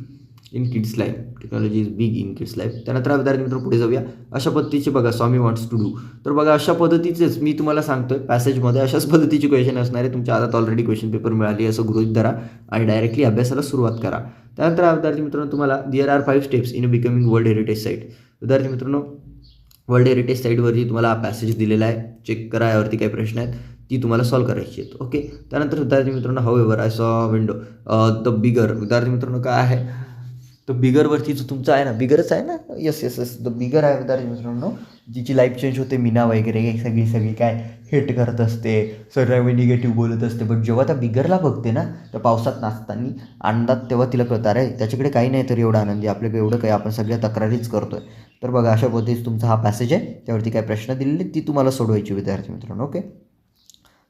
in kids life. Technology is big in kids life. त्यानंतर विद्यार्थी मित्र पुढे जाऊया. अशा पद्धतीचे बघा स्वामी वॉन्ट्स टू डू. तर बघा अशा पद्धतीचेच मी तुम्हाला सांगतोय पॅसेजमध्ये अशाच पद्धतीचे क्वेश्चन असणार आहे. तुमच्या हातात ऑलरेडी क्वेश्चन पेपर मिळाली असं गृहीत धरा आणि डायरेक्टली अभ्यासाला सुरुवात करा. त्यानंतर विद्यार्थी मित्रांनो, तुम्हाला there are 5 steps in becoming world heritage site. विद्यार्थी मित्रांनो, वर्ल्ड हेरिटेज साईटवरती तुम्हाला हा पॅसेज दिलेला आहे. चेक करा, यावरती काही प्रश्न आहेत ती तुम्हाला सॉल्व करायची आहेत. ओके. त्यानंतर विद्यार्थी मित्रांनो, however I saw window the bigger. विद्यार्थी मित्रांनो काय आहे, तर बिगरवरती जो तुमचा आहे ना, बिगरच आहे ना, yes yes yes, the bigger आहे विद्यार्थी मित्रांनो, जिची लाईफ चेंज होते. मीना वगैरे सगळी काय हेट करत असते, सर्व निगेटिव्ह बोलत असते. बट जेव्हा त्या बिगरला बघते ना, त्या पावसात नाचताना आनंदात, तेव्हा तिला कळतं अरे त्याच्याकडे काही नाही तर एवढं आनंदी, आपल्याकडे एवढं काही, आपण सगळ्या तक्रारीच करतोय. तर बघा अशा पद्धतीने तुमचा हा पॅसेज आहे. त्यावरती काय प्रश्न दिलेले ती तुम्हाला सोडवायची विद्यार्थी मित्रांनो. ओके.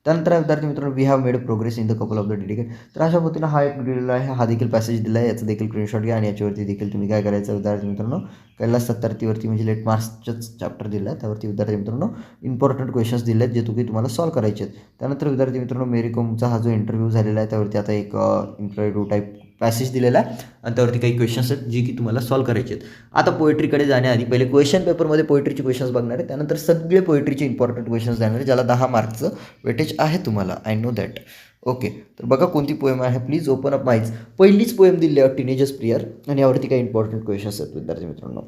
त्यानंतर विद्यार्थी मित्रांनो, we have made progress in the couple of the dedicate. तर अशा पद्धतीनं हा एक दिलेला आहे, हा देखील पॅसेज दिला आहे. याचं देखील स्क्रीनशॉट घ्या आणि याच्यावरती देखील तुम्ही काय करायचं विद्यार्थी मित्रांनो, कैलास सत्यार्थीवरती म्हणजे लेट मार्क्सचंच चॅप्टर दिलं आहे, त्यावरती विद्यार्थी मित्रांनो इम्पॉर्टंट क्वेश्चन्स दिले आहेत जे तुम्हाला सॉल्व करायचे आहेत. त्यानंतर विद्यार्थी मित्रांनो, मेरी कोमचा हा जो इंटरव्ह्यू झालेला आहे त्यावरती आता एक इंटरव्ह्यू टाईप पॅसेज दिलेला आहे आणि त्यावरती काही क्वेश्चन्स आहेत जी की तुम्हाला सॉल्व करायचे आहेत. आता पोएट्रीकडे जाण्याआधी पहिले क्वेश्चन पेपरमध्ये पोएट्रीचे क्वेश्चन्स बघणार आहे. त्यानंतर सगळे पोएट्रीचे इम्पॉर्टंट क्वेश्चन्स देणार आहे, ज्याला 10 मार्क्सचं वेटेज आहे तुम्हाला. I know that. ओके. तर बघा कोणती पोएम आहे. Please open up my eyes. पहिलीच पोएम दिली आहे टीनेजर्स प्रेयर आणि यावरती काही इम्पॉर्टंट क्वेश्चन्स आहेत विद्यार्थी मित्रांनो.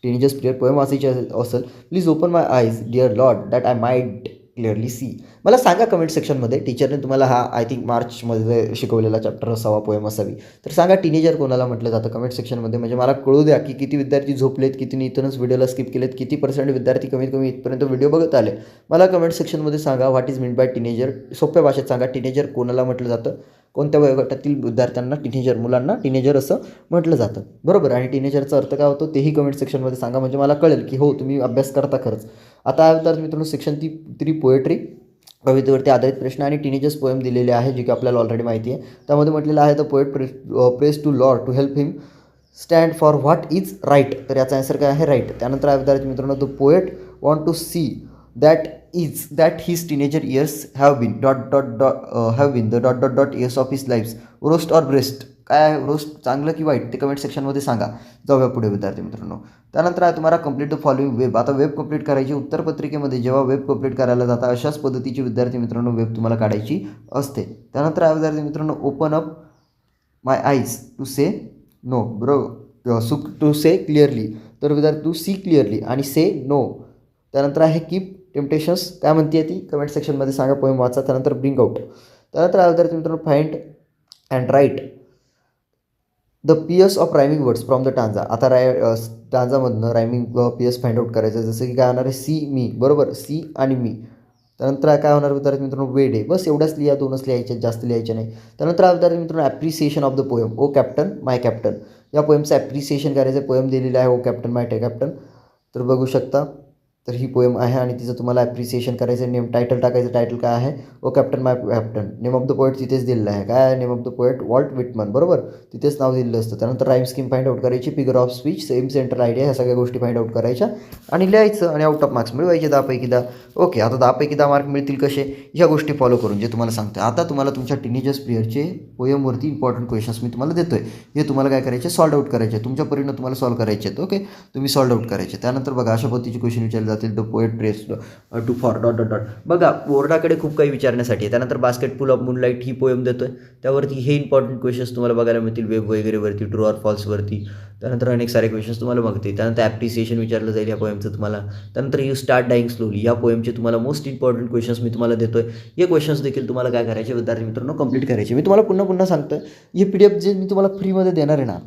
टीनेजर्स प्रेयर पोएम वाचायची असेल, please open my eyes dear lord that I might clearly see. मला सांगा कमेंट सेक्शनमध्ये, टीचरने तुम्हाला हा आय थिंक मार्चमध्ये शिकवलेला चॅप्टर असावा, पोएम असावी. तर सांगा टीनेजर कोणाला म्हटलं जातं कमेंट सेक्शनमध्ये, म्हणजे मला कळू द्या की किती विद्यार्थी झोपलेत, किती इथूनच व्हिडिओला स्किप केलेत, किती % विद्यार्थी कमीत कमी इथपर्यंत व्हिडिओ बघत आले. मला कमेंट सेक्शनमध्ये सांगा what is mean by teenager. सोप्या भाषेत सांगा टीनेजर कोणाला म्हटलं जातं, कोणत्या वयोगटातील विद्यार्थ्यांना, टीनेजर मुलांना टीनेजर असं म्हटलं जातं, बरोबर. आणि टीनेजरचा अर्थ काय होतो तेही कमेंट सेक्शनमध्ये सांगा, म्हणजे मला कळेल की हो तुम्ही अभ्यास करता खरंच. आता विद्यार्थी मित्रांनो, सेक्शन 3 पोएट्री, कवितेवरती आधारित प्रश्न आणि टीनेजर्स पोएम दिलेले आहे जे की आपल्याला ऑलरेडी माहिती आहे. त्यामध्ये म्हटलेलं आहे the poet press to lord to help him stand for what is right. तर याचा आन्सर काय आहे, राईट. त्यानंतर विद्यार्थी मित्रांनो, the poet want to see that his teenager years have been the dot years of his life's roast or breast. काय आहे roast, चांगलं की वाईट, ते कमेंट सेक्शनमध्ये सांगा. जाऊया पुढे विद्यार्थी मित्रांनो. त्यानंतर आहे तुम्हाला कंप्लीट द फॉलोइंग वेब. आता वेब कंप्लीट करायची. उत्तरपत्रिकेमध्ये जेव्हा वेब कंप्लीट करायला जाता अशाच पद्धतीची विद्यार्थी मित्रांनो वेब तुम्हाला काढायची असते. त्यानंतर आहे विद्यार्थी मित्रांनो, open up my eyes to say no to say clearly. तर विद्यार्थी टू सी क्लिअरली आणि से नो. त्यानंतर आहे कीप टेम्पटेशन्स, काय म्हणते ती कमेंट सेक्शनमध्ये सांगा, पोएम वाचा. त्यानंतर ब्रिंग आउट. त्यानंतर आहे विद्यार्थी मित्रांनो, find and write the pairs of rhyming words from the stanza. आता टांजामधनं रायमिंग पियर्स फाइंड आउट करायचं, जसं की काय होणार आहे, सी मी, बरोबर, सी आणि मी. त्यानंतर काय होणार विद्यार्थी मित्रांनो, वे डे. बस एवढ्याच लिहा, 2च लिहायचे, जास्त लिहायचे नाही. त्यानंतर विद्यार्थी मित्रांनो, appreciation of the poem, O captain my captain. या पोएमचं ॲप्रिसिएशन करायचं. पोएम दिलेलं आहे ओ कॅप्टन माय कॅप्टन. तर बघू शकता, तर ही पोएम आहे आणि तिचं तुम्हाला ॲप्रिसिएशन करायचं. नेम टायटल टाकायचं. टायटल काय आहे, O captain my captain. Name of the poet तिथेच दिलेलं आहे. काय आहे name of the poet, Walt Whitman, बरोबर, तिथेच नाव दिलेलं असतं. त्यानंतर राईम स्कीम फाइंड आउट करायची. Figure of speech, same central idea, ह्या सगळ्या गोष्टी फाइंड आउट करायच्या आणि लिहायचं आणि आउट ऑफ मार्क्स मिळवायचे 10 पैकी 10. ओके. आता 10 पैकी 10 मार्क मिळतील कसे, ह्या गोष्टी फॉलो करून जे तुम्हाला सांगते. आता तुम्हाला तुमच्या टीनेजर्स प्रेयरचे पोएमवरती इम्पॉर्टंट क्वेश्चन्स मी तुम्हाला देतोय, हे तुम्हाला काय करायचे, सॉल्व आउट करायचे. तुमच्या परीनं तुम्हाला सॉल्व करायचे आहेत. ओके, तुम्ही सॉल्व आउट करायचे. त्यानंतर बघा अशा पद्धतीचे क्वेश्चन विचारले जातील. The poet press to for dot. बघा बोर्डाकडे खूप काही विचारण्यासाठी. त्यानंतर बास्केट फुल ऑफ मूनलाईट ही पोएम देतोय, त्यावरती हे इम्पॉर्टंट क्वेश्चन्स तुम्हाला बघायला मिळतील. वेब वगैरेवरती, ट्रू ऑर फॉल्सवरती. त्यानंतर अनेक सारे क्वेश्चन्स तुम्हाला बघतील. त्यानंतर ॲप्रिसिएशन विचारलं जाईल या पोएमचं तुम्हाला. त्यानंतर यू स्टार्ट डाईंग स्लोली, या पोएमचे तुम्हाला मोस्ट इम्पॉर्टंट क्वेश्चन्स मी तुम्हाला देतोय. हे क्वेश्चन्स देखील तुम्हाला काय करायचे विद्यार्थी मित्रांनो, कंप्लीट करायचे. मी तुम्हाला पुन्हा सांगतोय, हे PDF जे मी तुम्हाला फ्रीमध्ये देणार आहे ना,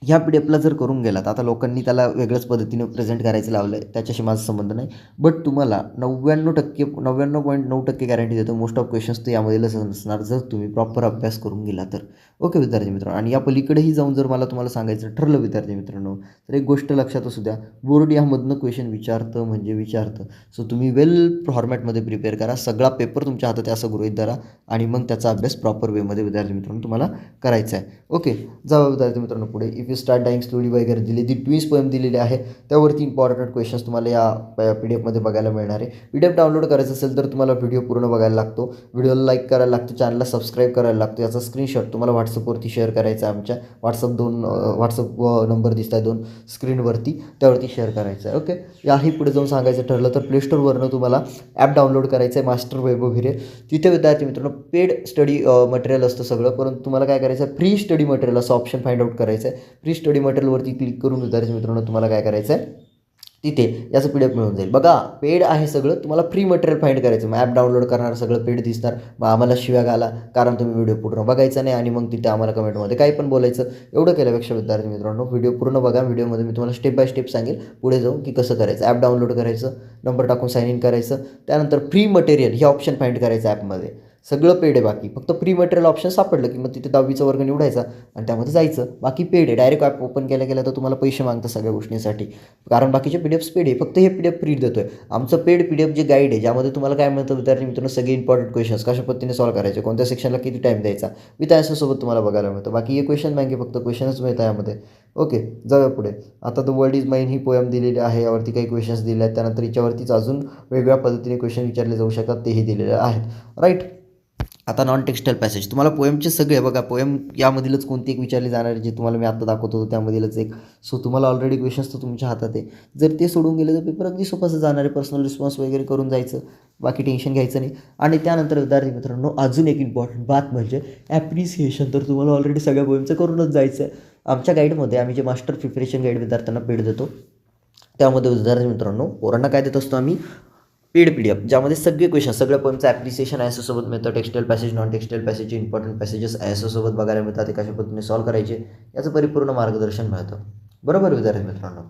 ह्या पी डी एफला जर करून गेलात, आता लोकांनी त्याला वेगळ्याच पद्धतीने प्रेझेंट करायचं लावलं आहे, त्याच्याशी माझा संबंध नाही. बट तुम्हाला 99.9% गॅरंटी देतो मोस्ट ऑफ क्वेश्चन्स तर यामधीलच असणार जर तुम्ही प्रॉपर अभ्यास करून गेला तर. ओके विद्यार्थी मित्रांनो, आणि या पलीकडेही जाऊन जर मला तुम्हाला सांगायचं ठरलं विद्यार्थी मित्रांनो, तर एक गोष्ट लक्षात असू द्या, बोर्ड यामधनं क्वेश्चन विचारतं म्हणजे विचारतं. सो तुम्ही वेल फॉर्मॅटमध्ये प्रिपेअर करा, सगळा पेपर तुमच्या हातात असं गृहीत धरा आणि मग त्याचा अभ्यास प्रॉपर वेमध्ये विद्यार्थी मित्रांनो तुम्हाला करायचा आहे. ओके, जाऊ विद्यार्थी मित्रांनो पुढे. If you start dying slowly वगैरे दिली, दी ट्विन्स पोएम दिलेली आहे, त्यावरती इम्पॉर्टंट क्वेश्चन्स तुम्हाला या पी डी एफमध्ये बघायला मिळणार आहे. पी डी एफ डाउनलोड करायचं असेल तर तुम्हाला व्हिडिओ पूर्ण बघायला लागतो, व्हिडिओला लाईक करायला लागतो, चॅनलला सबस्क्राईब करायला लागतो. याचा स्क्रीनशॉट तुम्हाला व्हॉट्सअपवरती शेअर करायचा आहे. आमच्या व्हॉट्सअप नंबर दिसत आहे 2 स्क्रीनवरती, त्यावरती शेअर करायचं आहे. ओके, याही पुढे जाऊन सांगायचं ठरलं तर प्ले स्टोअरवरनं तुम्हाला ॲप डाउनलोड करायचं आहे मास्टर वैभव हिरे. तिथे विद्यार्थी मित्रांनो पेड स्टडी मटेरियल असतं सगळं, परंतु तुम्हाला काय करायचं आहे, फ्री स्टडी मटेरियल असं ऑप्शन फाइंड आउट करायचं आहे. फ्री स्टडी मटेरियलवरती क्लिक करून विद्यार्थी मित्रांनो तुम्हाला काय करायचं आहे, तिथे याचं पी डी एफ मिळून जाईल. बघा पेड आहे सगळं, तुम्हाला फ्री मटेरियल फाइंड करायचं. मग ॲप डाउनलोड करणार सगळं पेड दिसणार, मग आम्हाला शिव्या घाला कारण तुम्ही व्हिडिओ पूर्ण बघायचा नाही आणि मग तिथे आम्हाला कमेंटमध्ये काही पण बोलायचं. एवढं केल्यापेक्षा विद्यार्थी मित्रांनो व्हिडिओ पूर्ण बघा. व्हिडिओमध्ये मी तुम्हाला स्टेप बाय स्टेप सांगेल पुढे जाऊन की कसं करायचं. ॲप डाउनलोड करायचं, नंबर टाकून साइन इन करायचं, त्यानंतर फ्री मटेरियल हे ऑप्शन फाइंड करायचं ॲपमध्ये. सगळं पेड आहे, बाकी फक्त फ्री मटेरियल ऑप्शन सापडलं की मग तिथे 10वीचा वर्ग निवडायचा आणि त्यामध्ये जायचं. बाकी पेड आहे, डायरेक्ट ॲप ओपन केल्या तर तुम्हाला पैसे मागतात सगळ्या गोष्टींसाठी, कारण बाकीचे पी डी एफ्स पेड आहे. फक्त हे पी डी एफ फ्री देतो आहे. आमचं पेड पी डी एफ जे गाईड आहे, ज्यामध्ये तुम्हाला काय मिळतं विद्यार्थी मित्रांनो, सगळे इम्पॉर्टंट क्वेश्चन्स कशा पद्धतीने सॉल्व करायचे, कोणत्या सेक्शनला किती टाईम द्यायचा, विथ आन्सरसोबत तुम्हाला बघायला मिळतं. बाकी हे क्वेश्चन बँक आहे, फक्त क्वेश्चनच मिळतं यामध्ये. ओके, जाऊया पुढे. आता the world is mine he poem दिलेली आहे, यावरती काही क्वेश्चन्स दिले आहेत. त्यानंतर याच्यावरतीच अजून वेगळ्या पद्धतीने क्वेश्चन विचारले जाऊ शकतात, तेही दिलेले आहेत. राईट, आता नॉन टेक्स्टाईल पॅसेज तुम्हाला पोएमचे सगळे बघा, पोएम यामधीलच कोणती एक विचारली जाणार आहे, जे तुम्हाला मी आत्ता दाखवतो त्यामधीलच एक. सो तुम्हाला ऑलरेडी क्वेश्चन्स तर तुमच्या हातात आहे. जर ते सोडून गेले तर पेपर अगदी सोपं जाणार आहे. पर्सनल रिस्पॉन्स वगैरे करून जायचं, बाकी टेन्शन घ्यायचं नाही. आणि त्यानंतर विद्यार्थी मित्रांनो अजून एक इम्पॉर्टंट बात म्हणजे ॲप्रिसिएशन. तर तुम्हाला ऑलरेडी सगळ्या पोएमचं करूनच जायचं आहे. आमच्या गाईडमध्ये आम्ही जे मास्टर प्रिपरेशन गाईड विद्यार्थ्यांना पेड देतो, त्यामध्ये विद्यार्थी मित्रांनो पोरांना काय देत असतो आम्ही, पेड पी डी एफ, ज्यामध्ये सगळे क्वेश्चन सगळ्या पोएमचं ॲप्रिसिएशन आय एस ओसोबत मिळतं. टेक्स्टाईल पॅसेज, नॉन टेक्स्टाईल पॅसेजचे इम्पॉर्टंट पॅसेजेस आय एस ओसोबत बघायला मिळतात. ते कशा पद्धतीने सॉल्व करायचे याचं परिपूर्ण मार्गदर्शन मिळतं. बरोबर विद्यार्थी मित्रांनो,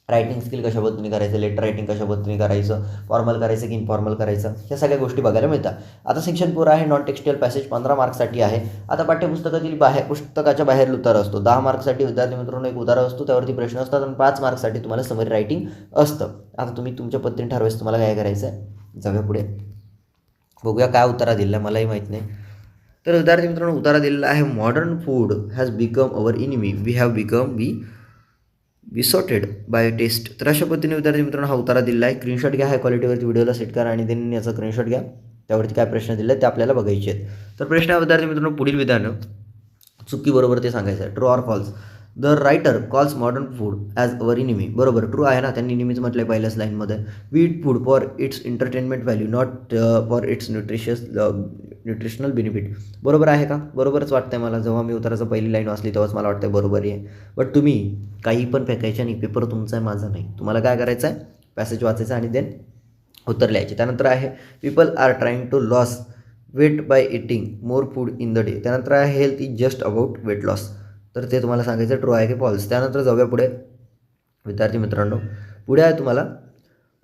रायटिंग स्किल कशा पद्धतीने करायचं, लेटर रायटिंग कशा पद्धतीने करायचं, फॉर्मल करायचं की इनफॉर्मल करायचं, ह्या सगळ्या गोष्टी बघायला मिळतात. आता सेक्शन 4 आहे नॉन टेक्स्टाईल पॅसेज, 15 मार्क्ससाठी आहे. आता पाठ्यपुस्तकातील पुस्तकाच्या बाहेर उतार असतो. 10 मार्क्ससाठी विद्यार्थी मित्रांनो एक उतारा असतो, त्यावरती प्रश्न असतात आणि 5 मार्क्ससाठी तुम्हाला समरी रायटिंग असतं. आता तुम्ही तुमच्या पद्धतीने ठरवायचं तुम्हाला काय करायचं आहे. जाऊया पुढे, बघूया काय उतारा दिलेला आहे, मलाही माहीत नाही. तर विद्यार्थी मित्रांनो उतारा दिलेला आहे, modern food has become our enemy, we have become we sorted by taste. तर अशा पद्धतीने विद्यार्थी मित्रांनो हा उतारा दिला आहे. स्क्रीनशॉट घ्या, हाय क्वालिटीवरती व्हिडिओला सेट करा आणि देन याचा स्क्रीनशॉट घ्या. त्यावरती काय प्रश्न दिले आहेत ते आपल्याला बघायचे आहेत. तर प्रश्न विद्यार्थी मित्रांनो पुढील विधान चुकी बरोबर ते सांगायचं आहे. True or false. The writer calls modern food as our enemy. बरोबर, ट्रू आहे ना, त्यांनी इनिमीच म्हटलं आहे पहिल्याच लाईनमध्ये. We eat food for its entertainment value, not for its nutritional benefit. बरोबर आहे का? बरोबरच वाटतं आहे मला. जेव्हा मी उताराचं पहिली लाईन वाचली तेव्हाच मला वाटतं बरोबरही आहे. बट तुम्ही काही पण फेकायचे नाही, पेपर तुमचा आहे, माझा नाही. तुम्हाला काय करायचं आहे, पॅसेज वाचायचं आणि देन उत्तर लिहायचे. त्यानंतर आहे people are trying to loss weight by eating more food in the day. त्यानंतर आहे health is just about weight loss. तर ते तुम्हाला सांगायचं ट्रू आहे की फॉल्स. त्यानंतर जाऊया पुढे विद्यार्थी मित्रांनो. पुढे आहे तुम्हाला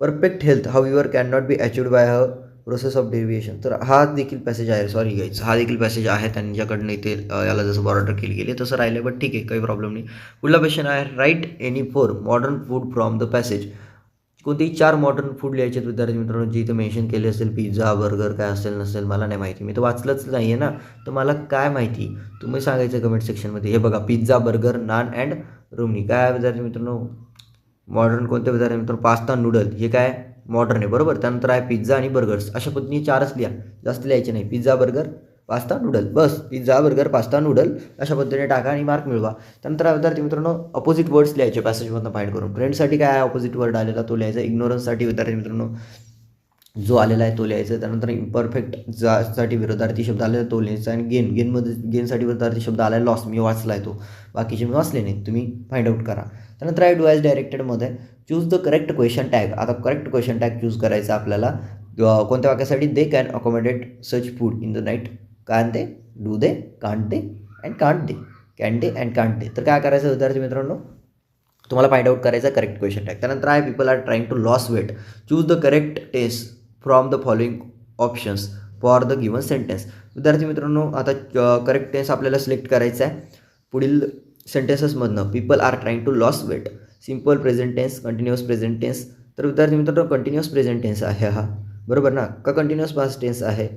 perfect health how your can not be achieved by a process of deviation. तर हा देखील पॅसेज आहे, सॉरी गाईज, हा देखील पॅसेज आहे त्यांच्याकडनं इथे याला जसं बॉर्डर केली गेली तसं राहिलं, बट ठीक आहे, काही प्रॉब्लेम नाही. पुढला क्वेश्चन आहे write any 4 modern food from the passage. कोणतेही 4 मॉडर्न फूड लिहायचे आहेत विद्यार्थी मित्रांनो, जे इथं मेन्शन केले असेल. पिझ्झा, बर्गर काय असेल नसेल मला नाही माहिती, मी तर वाचलंच नाही आहे ना, तर मला काय माहिती, तुम्ही सांगायचं कमेंट सेक्शनमध्ये. हे बघा, पिझ्झा, बर्गर, नान अँड रोमनी. काय विद्यार्थी मित्रांनो मॉडर्न कोणते विद्यार्थी मित्रांनो, पास्ता, नूडल, हे काय मॉडर्न आहे. बरोबर, त्यानंतर आहे पिझ्झा आणि बर्गर्स. अशा पद्धतीने 4च लिहा, जास्त लिहायचे नाही. पिझ्झा, बर्गर, पास्ता, नूडल, बस. पिझ्झा, बर्गर, पास्ता, नूडल अशा पद्धतीने टाका आणि मार्क मिळवा. त्यानंतर विद्यार्थी मित्रांनो अपोजिट वर्ड्स लिहायचे पॅसेजमधून फाइंड करून. फ्रेंडसाठी काय ऑपोजिट वर्ड आलेला तो लिहायचा. इग्नोरन्ससाठी विद्यार्थी मित्रांनो जो आलेला आहे तो लिहायचा. त्यानंतर इम्परफेक्ट साठी विरोधार्थी शब्द आलेला तो लिहायचा. आणि गेनसाठी विरोधार्थी शब्द आला आहे लॉस, मी वाचला आहे तो, बाकीचे मी वाचले नाही, तुम्ही फाइंड आउट करा. त्यानंतर आहे डू ॲज डायरेक्टेडमध्ये choose the correct question tag. आता करेक्ट क्वेश्चन टॅग चूज करायचा आपल्याला कोणत्या वाक्यासाठी. They can accommodate such food in the night. Can they, do they, can't they and can't they. Can and can't they. तर काय करायचं विद्यार्थी मित्रांनो, तुम्हाला फाइंड आउट करायचा करेक्ट क्वेश्चन टॅग. त्यानंतर आहे people are trying to loss weight, choose the correct tense from the following options for the given sentence. विद्यार्थी मित्रांनो, आता करेक्ट टेन्स आपल्याला सिलेक्ट करायचा आहे पुढील सेंटेन्सेसमधनं. People are trying to loss weight, simple present tense, continuous present tense. तर विद्यार्थी मित्रांनो, कंटिन्युअस प्रेझेंट टेन्स आहे हा, बरोबर ना, का कंटिन्युअस पास्ट टेन्स आहे.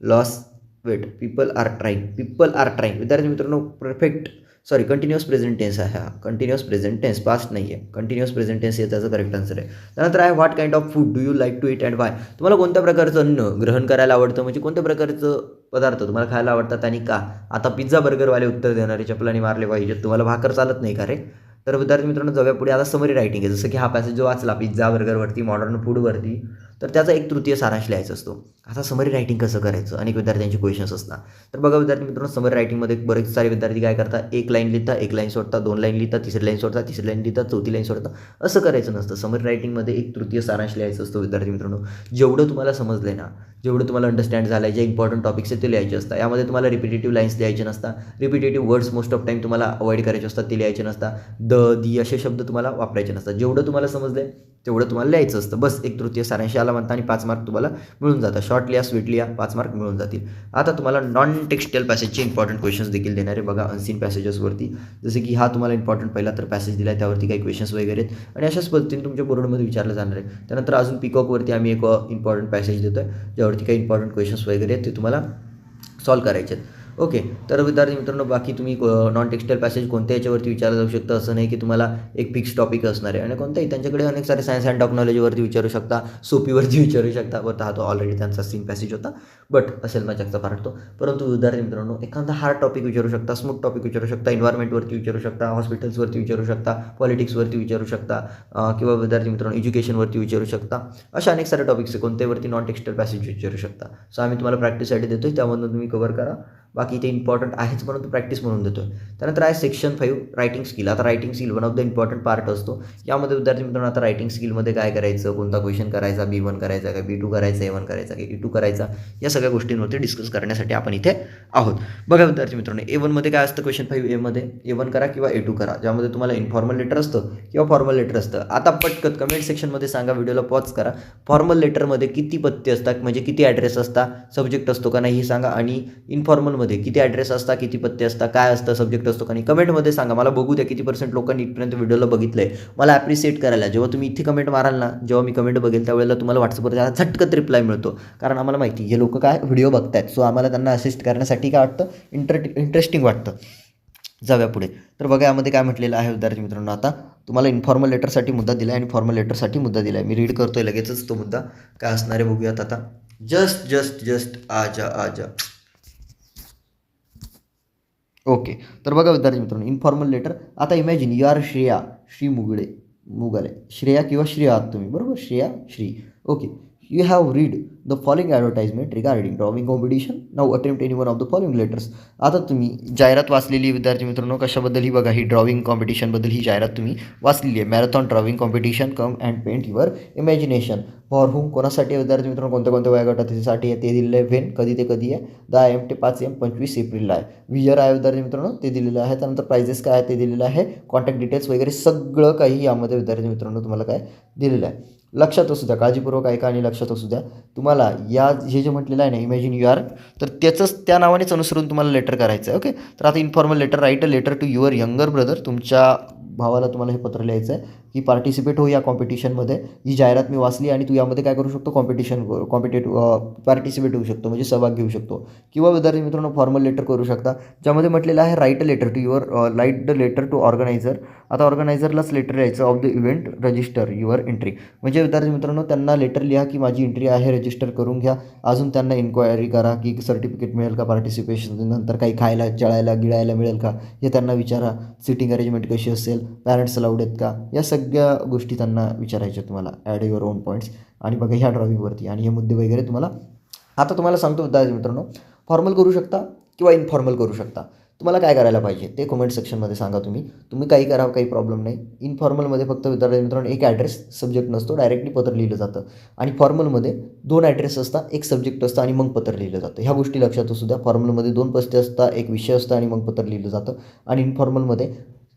Loss weight, people are trying. विद्यार्थी मित्रांनो, कंटिन्युअस प्रेझेंट टेन्स आहे हा, कंटिन्युअस प्रेझेंट टेन्स, पास्ट नाही आहे, कंटिन्युअस प्रेझेंट टेन्स हे त्याचं करेक्ट आन्सर आहे. त्यानंतर आहे what kind of food do you like to eat and why. तुम्हाला कोणत्या प्रकारचं अन्न ग्रहण करायला आवडतं, म्हणजे कोणत्या प्रकारचं पदार्थ तुम्हाला खायला आवडतात आणि का. आता पिझ्झा बर्गरवाले उत्तर देणारे चपलाने मारले पाहिजेत, तुम्हाला भाकर चालत नाही का रे. तर विद्यार्थी मित्रांनो, जाऊया पुढे. आता समरी रायटिंग आहे, जसं की हा पॅसेज जो वाचला पिझ्झा बर्गरवरती, मॉडर्न फूडवरती, तर त्याचा 1/3 सारांश लिहायचा असतो. आता समरी रायटिंग कसं करायचं, अनेक विद्यार्थ्यांचे क्वेश्चन्स असतात. तर बघा विद्यार्थी मित्रांनो, समरी रायटिंगमध्ये बरेच सारे विद्यार्थी काय करतात, एक लाईन लिहितात, एक लाईन सोडतात, 2 लाईन लिहितात, तिसरी लाईन सोडतात, तिसरी लाईन लिहितात, चौथी लाईन सोडतात. असं करायचं नसतं. समरी रायटिंगमध्ये 1/3 सारांश लिहायचं असतो विद्यार्थी मित्रांनो. जेवढं तुम्हाला समजलं ना, जेवढं तुम्हाला अंडरस्टँड झालं आहे, जे इम्पॉर्टंट टॉपिक्स आहेत ते लिहायचे असतात. यामध्ये तुम्हाला रिपिटेटिव्ह लाईन्स लिहायचे नसतात, repetitive words most of time तुम्हाला अवॉइड करायचे असतात, ते लिहायचे नसतात. द, दी असे शब्द तुम्हाला वापरायचे नसतात. जेवढं तुम्हाला समजलं तेवढं तुम्हाला लिहायचं असतं, बस. 1/3 सारांश आला म्हणता आणि 5 मार्क तुम्हाला मिळून जातात. शॉर्ट लिहा, स्वीट लिहा, 5 मार्क मिळून जातील. आता तुम्हाला नॉन टेक्स्टियल पॅसेजचे इम्पॉर्टंट क्वेश्चन्स देखील देणार आहे बघा, अनसीन पॅसेजेसवरती. जसे की हा तुम्हाला इम्पॉर्टंट पहिला तर पॅसेज दिला आहे, त्यावरती काही क्वेश्चन्स वगैरे आहेत आणि अशाच पद्धतीने तुमच्या बोर्डमध्ये विचारलं जाणार आहे. त्यानंतर अजून पिकॉकवरती आम्ही एक इम्पॉर्टंट पॅसेज देतो आहे, ज्यावरती काही इम्पॉर्टंट क्वेश्चन्स वगैरे आहेत ते तुम्हाला सॉल्व करायचे आहेत. ओके. तर विद्यार्थी मित्रांनो, बाकी तुम्ही नॉन टेक्स्टाईल पॅसेज कोणत्या याच्यावरती विचारलं जाऊ शकतं, असं नाही की तुम्हाला एक फिक्स टॉपिक असणार आहे. आणि कोणताही त्यांच्याकडे अनेक सारे सायन्स अँड टेक्नॉलॉजीवरती विचारू शकता, सोपीवरती विचारू शकता. बट हा तो ऑलरेडी त्यांचा सीन पॅसेज होता, बट असेल माझ्याचा फरक तो. परंतु विद्यार्थी मित्रांनो, एखादा हार्ड टॉपिक विचारू शकता, स्मूथ टॉपिक विचारू शकता, एन्व्हायरमेंटवरती विचारू शकता, हॉस्पिटल्सवरती विचारू शकता, पॉलिटिक्सवरती विचारू शकता, किंवा विद्यार्थी मित्रांनो एज्युकेशनवरती विचारू शकता. अशा अनेक सारे टॉपिक्स आहे, कोणत्यावरती नॉन टेक्स्टाईल पॅसेज विचारू शकता. सो आम्ही तुम्हाला प्रॅक्टिससाठी देतो आहे, त्यामधून तुम्ही कव्हर करा. बाकी ते इम्पॉर्टंट आहेच, परंतु प्रॅक्टिस म्हणून देतो आहे. त्यानंतर आहे सेक्शन 5 रायटिंग स्किल. आता writing skill one of the important part असतो. यामध्ये विद्यार्थी मित्रांनो, आता रायटिंग स्किलमध्ये काय करायचं, कोणता क्वेश्चन करायचा, B1 करायचा का, B2 करायचा, A1 करायचा की E2 करायचा, या सगळ्या गोष्टींवरती डिस्कस करण्यासाठी आपण इथे आहोत. बघा विद्यार्थी मित्रांनो, A1मध्ये काय असतं, क्वेश्चन 5 मध्ये A1 करा किंवा A2 करा, ज्यामध्ये तुम्हाला इन्फॉर्मल लेटर असतं किंवा फॉर्मल लेटर असतं. आता पटकन कमेंट सेक्शनमध्ये सांगा, व्हिडिओला पॉज करा, फॉर्मल लेटरमध्ये किती पत्ते असतात, म्हणजे किती ॲड्रेस असतात, सब्जेक्ट असतो का नाही हे सांगा. आणि इन्फॉर्मलमध्ये किती ॲड्रेस असतात, किती पत्ते असतात, काय असतं, सब्जेक्ट असतो का नाही, कमेंटमध्ये सांगा. मला बघू द्या किती % लोकांनी इथपर्यंत व्हिडिओला बघितलं आहे. मला ॲप्रिशिएट करायला, जेव्हा तुम्ही इथे कमेंट माराल ना, जेव्हा मी कमेंट बघेल त्यावेळेला तुम्हाला व्हॉट्सअपवर झटकत रिप्लाय मिळतो. कारण आम्हाला माहिती हे लोक काय व्हिडिओ बघतायत, सो आम्हाला त्यांना असिस्ट करण्यासाठी काय वाटतं, इंटरेस्टिंग वाटतं. जाऊया पुढे. तर बघा यामध्ये काय म्हटलेलं आहे विद्यार्थी मित्रांनो, आता तुम्हाला इन्फॉर्मल लेटरसाठी मुद्दा दिला आहे आणि फॉर्मल लेटरसाठी मुद्दा दिला आहे. मी रीड करतोय लगेचच तो मुद्दा काय असणार आहे बघूयात आता. जस्ट आजा. ओके. तर बघा विद्यार्थी मित्रांनो, इन्फॉर्मल लेटर. आता imagine you are Shri Mugle, Shreya किंवा श्री आहात तुम्ही, बरोबर, Shreya Shri. Okay. You have read the following advertisement regarding drawing competition, now attempt any one of the following letters. आता तुम्ही जाहिरात वाचलेली विद्यार्थी मित्रांनो, कशाबद्दल ही बघा, ही ड्रॉइंग कॉम्पिटिशनबद्दल ही जाहिरात तुम्ही वाचलेली आहे. Marathon drawing competition, come and paint your imagination. For whom, कोणासाठी आहे विद्यार्थी मित्रांनो, कोणत्या वयोगटासाठी आहे ते दिलेलं आहे. व्हेन, कधी ते कधी आहे. 10 AM ते 5 AM 25 एप्रिलला आहे. वियर आहे विद्यार्थी मित्रांनो, ते दिलेलं आहे. त्यानंतर प्राइजेस काय आहे ते दिलेलं आहे. कॉन्टॅक्ट डिटेल्स वगैरे सगळं काही यामध्ये विद्यार्थी मित्रांनो तुम्हाला काय दिलेलं आहे. लक्षात असू द्या, काळजीपूर्वक ऐका आणि लक्षात असू द्या. तुम्हाला या हे जे म्हटलेलं आहे ना, इमॅजिन यू आर, तर त्याचंच त्या नावानेच अनुसरून तुम्हाला लेटर करायचं आहे. ओके. तर आता informal letter, write a letter to your younger brother. तुमच्या भावाला तुम्हाला हे पत्र लिहायचं आहे की पार्टिसिपेट हो या कॉम्पिटिशनमध्ये. ही जाहिरात मी वाचली आणि तू यामध्ये काय करू शकतो, पार्टिसिपेट होऊ शकतो, म्हणजे सहभाग घेऊ शकतो. किंवा विद्यार्थी मित्रांनो फॉर्मल लेटर करू शकता, ज्यामध्ये म्हटलेलं आहे write a letter to your, write the letter to organiser. आता ऑर्गनायझरलाच लेटर लिहायचं, of the event register your entry. म्हणजे विद्यार्थी मित्रांनो त्यांना लेटर लिहा की माझी एंट्री आहे, रजिस्टर करून घ्या. अजून त्यांना इन्क्वायरी करा की सर्टिफिकेट मिळेल का पार्टिसिपेशन, नंतर काही खायला जळायला गिळायला मिळेल का हे त्यांना विचारा. सिटिंग अरेंजमेंट कशी असेल, पॅरेंट्स अलाउड आहेत का, या सगळ्या गोष्टी त्यांना विचारायच्या तुम्हाला. Add your own points. आणि बघा ह्या ड्रॉइंगवरती आणि हे मुद्दे वगैरे तुम्हाला. आता तुम्हाला सांगतो विद्यार्थी मित्रांनो, फॉर्मल करू शकता किंवा इन्फॉर्मल करू शकता. तुम्हाला काय करायला पाहिजे ते कमेंट सेक्शनमध्ये सांगा. तुम्ही काही करा, काही प्रॉब्लेम नाही. इनफॉर्मलमध्ये फक्त विद्यार्थी मित्रांनो एक ॲड्रेस सब्जेक्ट नसतो, डायरेक्टली पत्र लिहिलं जातं. आणि फॉर्मलमध्ये 2 ॲड्रेस असतात, एक सब्जेक्ट असतं आणि मग पत्र लिहिलं जातं. ह्या गोष्टी लक्षात असू द्या. फॉर्मलमध्ये 2 पत्ते असतात, एक विषय असतं आणि मग पत्र लिहिलं जातं. आणि इनफॉर्मलमध्ये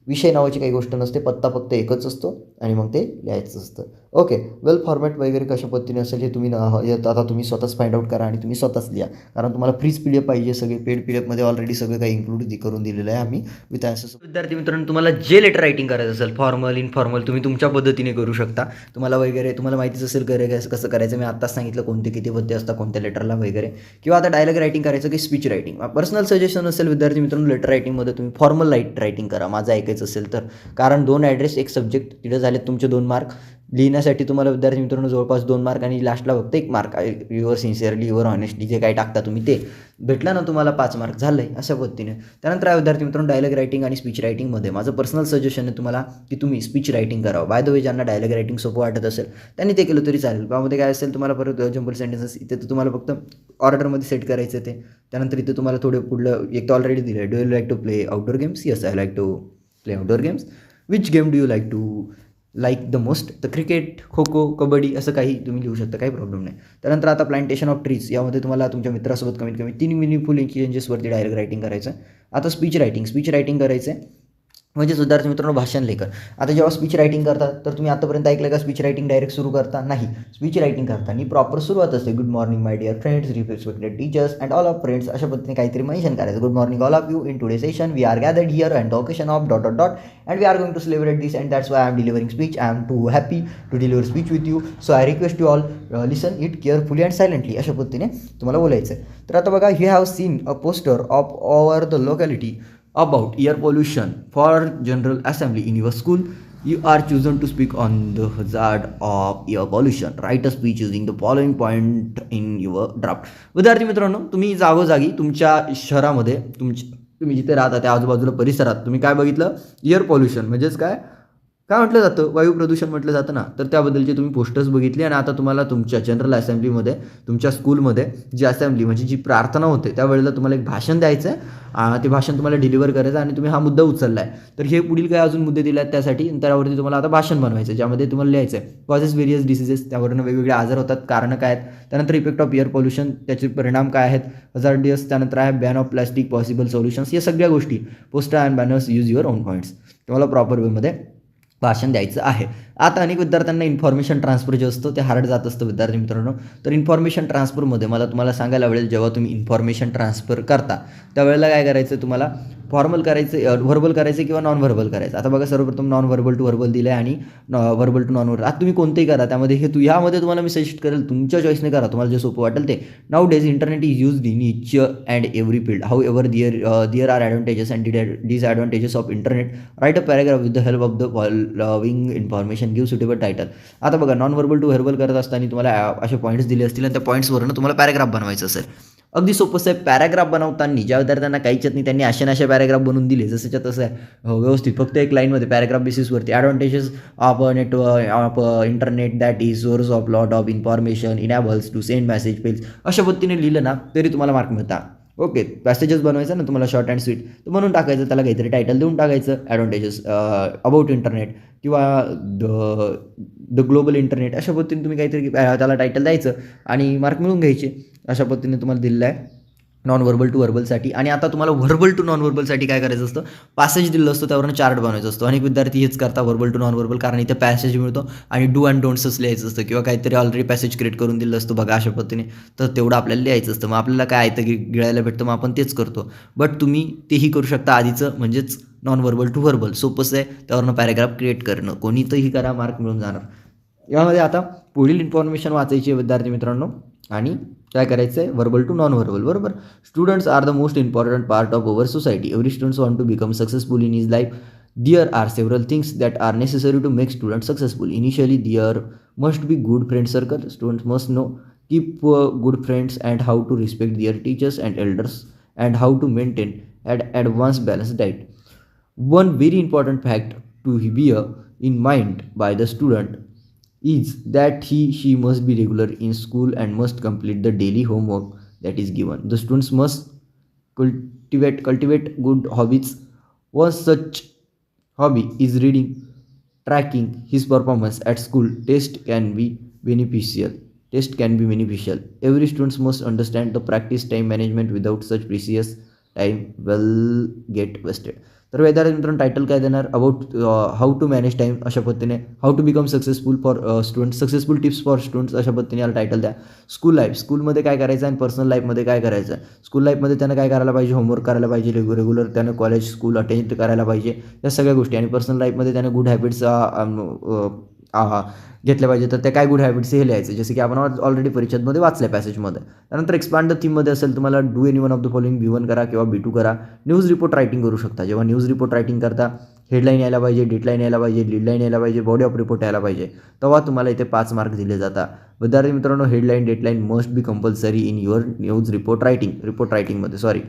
विषय नावाची काही गोष्ट नसते, पत्ता फक्त एकच असतो आणि मग ते लिहायचं असतं. ओके, वेल फॉर्मॅट वगैरे कशा पद्धतीने असेल हे तुम्ही आता तुम्ही स्वतःच फाइंड आउट करा आणि तुम्ही स्वतःच लिहा. कारण तुम्हाला फ्रीज PDF पाहिजे, सगळे पेड PDF ऑलरेडी सगळं काही इन्क्लूड करून दिलेलं आहे आम्ही विथ ॲन्सर्स. विद्यार्थी मित्रांनो, तुम्हाला जे लेटर रायटिंग करायचं असेल, फॉर्मल, इनफॉर्मल, तुम्ही तुमच्या पद्धतीने करू शकता. तुम्हाला माहितीच असेल कसं करायचं. मी आत्ताच सांगितलं कोणते किती पद्धती असतात कोणत्या लेटरला वगैरे. किंवा आता डायलॉग रायटिंग करायचं की स्पीच रायटिंग. पर्सनल सजेशन असेल विद्यार्थी मित्रांनो, लेटर रायटिंगमध्ये तुम्ही फॉर्मल रायटिंग करा, माझं ऐकायचं असेल तर. कारण 2 ॲड्रेस, एक सब्जेक्ट, तिथे झाले तुमचे 2 मार्क. लिहिण्यासाठी तुम्हाला विद्यार्थी मित्रांनो जवळपास 2 मार्क आणि लास्टला फक्त 1 mark. Your sincerely, your honestly जे काही टाकता तुम्ही ते भेटला ना तुम्हाला 5 मार्क, झालं आहे अशा पद्धतीने. त्यानंतर विद्यार्थी मित्रांनो डायलॉग रायटिंग आणि स्पीच रायटिंगमध्ये माझं पर्सनल सजेशन आहे तुम्हाला की तुम्ही स्पीच रायटिंग करावं. बाय द वे, ज्यांना डायलॉग रायटिंग सोपं वाटत असेल त्यांनी ते केलं तरी चालेल. त्यामध्ये काय असेल तुम्हाला परत जम्पल सेंटेन्सेस इथे तर तुम्हाला फक्त ऑर्डरमध्ये सेट करायचं ते. त्यानंतर इथे तुम्हाला थोडे पुढलं एक तर ऑलरेडी दिलं आहे. Do you like to play outdoor games? Yes, I like to play outdoor games. Which game do you like the most? तर क्रिकेट, खो खो, कबड्डी असं काही तुम्ही लिहू शकता, काही प्रॉब्लेम नाही. त्यानंतर आता प्लांटेशन ऑफ ट्रीज, यामध्ये तुम्हाला तुमच्या मित्रासोबत कमीत कमी 3 मिनिंगफुल एक्सचेंजेसवरती डायलॉग रायटिंग करायचं. आता स्पीच रायटिंग करायचं आहे म्हणजेच विद्यार्थी मित्रांनो भाषण लेखन. आता जेव्हा स्पीच रायटिंग करता तर तुम्ही आतापर्यंत ऐकलं का स्पीच रायटिंग डायरेक्ट सुरू करता? नाही. स्पीच रायटिंग करताना प्रॉपर सुरुवात असते. Good morning my dear friends, respected teachers and all of friends, अशा पद्धतीने काहीतरी मेन्शन करायचं. Good morning all of you. In today session we are gathered here and the occasion of ... and we are going to celebrate this and that's why I am delivering speech. I am to happy to deliver speech with you. So I request you all listen it carefully and silently. अशा पद्धतीने तुम्हाला बोलायचं आहे. तर आता बघा, you have seen a poster of over the locality about air pollution for general assembly in your school. You are chosen to speak on the hazard of air pollution. Write a speech using the following point in your draft. विद्यार्थी मित्रांनो, तुम्ही जागोजागी तुमच्या शहरामध्ये तुम्ही जिथे राहता त्या आजूबाजूला परिसरात तुम्ही काय बघितलं? एअर पॉल्युशन म्हणजेच काय म्हटलं जातं? वायू प्रदूषण म्हटलं जातं ना. तर त्याबद्दलचे तुम्ही पोस्टर्स बघितले आणि आता तुम्हाला तुमच्या जनरल असेंब्लीमध्ये, तुमच्या स्कूलमध्ये जी असेंब्ली म्हणजे जी प्रार्थना होते त्यावेळेला तुम्हाला एक भाषण द्यायचं आहे. ते भाषण तुम्हाला डिलिव्हर करायचं आणि तुम्ही हा मुद्दा उचलला आहे. तर हे पुढील काय अजून मुद्दे दिले आहेत त्यासाठी, त्यावरती तुम्हाला आता भाषण बनवायचं आहे, ज्यामध्ये तुम्हाला लिहायचं आहे कॉजेस व्हेरियस डिसीजेस, त्यावरून वेगवेगळे आजार होतात, कारणं काय आहेत. त्यानंतर इफेक्ट ऑफ एअर पॉल्युशन, त्याचे परिणाम काय आहेत, हजार्डियस. त्यानंतर आहे ban of plastic, possible solutions. या सगळ्या गोष्टी poster and banners use your own points. तुम्हाला प्रॉपर वेमध्ये भाषण द्यायचं आहे. आता अनेक विद्यार्थ्यांना इन्फॉर्मेशन ट्रान्सफर जे असतं ते हार्ड जात असतं विद्यार्थी मित्रांनो. तर इन्फॉर्मेशन ट्रान्सफरमध्ये तुम्हाला सांगायला आवडेल, जेव्हा तुम्ही इन्फॉर्मेशन ट्रान्सफर करता त्यावेळेला काय करायचं, तुम्हाला फॉर्मल करायचं, व्हर्बल करायचं किंवा नॉन व्हर्बल करायचं. आता बघा, सर्वप्रथम नॉन व्हर्बल टू व्हर्बल दिलं आहे आणि व्हर्बल टू नॉन व्हर्बल. आता तुम्ही कोणतेही करा, त्यामध्ये यामध्ये तुम्हाला मी सजेस्ट करेल तुमच्या चॉईसने करा, तुम्हाला जे सोपं वाटेल ते. Nowadays internet is used in each and every field. However there are advantages and disadvantages of internet. Write a paragraph with the help of the following information, give suitable title. आता बघा, non verbal to verbal करत असताना तुम्हाला असे points दिले असतील आणि त्या पॉईंट्सवरून तुम्हाला पॅराग्राफ बनवायचं असेल. अगदी सोपं आहे. पॅराग्राफ बनवताना ज्या विद्यार्थ्यांना काहीच येत नाही त्यांनी असे पॅराग्राफ बनवून दिले जसंच्या तसं आहे व्यवस्थित, फक्त एक लाईनमध्ये पॅराग्राफ बेसिसवरती. Advantages of of internet that is source of lot of information, enables to send message page. अशा पद्धतीने लिहिलं ना तरी तुम्हाला मार्क मिळतात. ओके, पॅसेजेस बनवायचं ना तुम्हाला शॉर्ट अँड स्वीट, तर म्हणून टाकायचं, त्याला काहीतरी टायटल देऊन टाकायचं. ॲडव्हांटेजेस अबाउट इंटरनेट किंवा द ग्लोबल इंटरनेट, अशा पद्धतीने तुम्ही काहीतरी त्याला टायटल द्यायचं आणि मार्क मिळून घ्यायचे. अशा पद्धतीने तुम्हाला दिलेलं आहे नॉन व्हर्बल टू व्हर्बलसाठी. आणि आता तुम्हाला व्हर्बल टू नॉन व्हर्बलसाठी काय करायचं असतं, पॅसेज दिलं असतं त्यावरून चार्ट बनवायचा असतो. अनेक विद्यार्थी हेच करता व्हर्बल टू नॉन व्हर्बल, कारण इथे पॅसेज मिळतो आणि डू अँड डोंट्सच लिहायचं असतं किंवा काहीतरी ऑलरेडी पॅसेज क्रिएट करून दिलं असतं बघा अशा पद्धतीने, तर तेवढं आपल्याला लिहायचं असतं. मग आपल्याला काय आहे तर गिळायला भेटतं, मग आपण तेच करतो. बट तुम्ही तेही करू शकता आधीचं, म्हणजेच नॉन व्हर्बल टू व्हर्बल. सोपंच आहे, त्यावरून पॅराग्राफ क्रिएट करणं. कोणीतही करा, मार्क मिळून जाणार. यामध्ये आता पुढील इन्फॉर्मेशन वाचायची आहे विद्यार्थी मित्रांनो, आणि काय करायचं आहे, व्हर्बल टू नॉन व्हर्बल. बरोबर. Students are the most important part of our society. Every students want to become successful in his life. There are several things that are necessary to make students successful. Initially, there must be good friend circle. Students must know, keep good friends and how to respect their teachers and elders and how to maintain and advance balanced diet. One very important fact to bear in mind by the student is that she must be regular in school and must complete the daily homework that is given. The students must cultivate good hobbies. One such hobby is reading. Tracking his performance at school beneficial test can be beneficial. Every student must understand the practice time management. Without such precious time will get wasted. तर वेदार मित्रांनो title काय देणार about how to manage time अशा पद्धतीने, how to become successful for students, successful tips for students अशा पद्धतीने याला टायटल द्या. स्कूल लाईफ, स्कूलमध्ये काय करायचं आणि पर्सनल लाईफमध्ये काय करायचं आहे. स्कूल लाईफमध्ये त्यानं काय करायला पाहिजे, होमवर्क करायला पाहिजे, रेग्युलर त्यानं कॉलेज स्कूल अटेंड करायला पाहिजे, या सगळ्या गोष्टी. आणि पर्सनल लाईफमध्ये त्यानं गुड हॅबिट्स घेतल्या पाहिजे. तर त्या काय गुड हॅबिट्स हे लिहायचं, जसं की आपण ऑलरेडी परिचयमध्ये वाचल्या पॅसेजमध्ये. त्यानंतर एक्सपांड द थीममध्ये असेल तुम्हाला do any one of the following B1 करा किंवा B2 करा. न्यूज रिपोर्ट रायटिंग करू शकता. जेव्हा न्यूज रिपोर्ट रायटिंग करता हेडलाईन यायला पाहिजे, डेटलाईन यायला पाहिजे, लीडलाईन यायला पाहिजे, बॉडी ऑफ रिपोर्ट यायला पाहिजे, तेव्हा तुम्हाला इथे 5 मार्क दिले जातात. विद्यार्थी मित्रांनो headline dateline must be compulsory in your news report रायटिंगमध्ये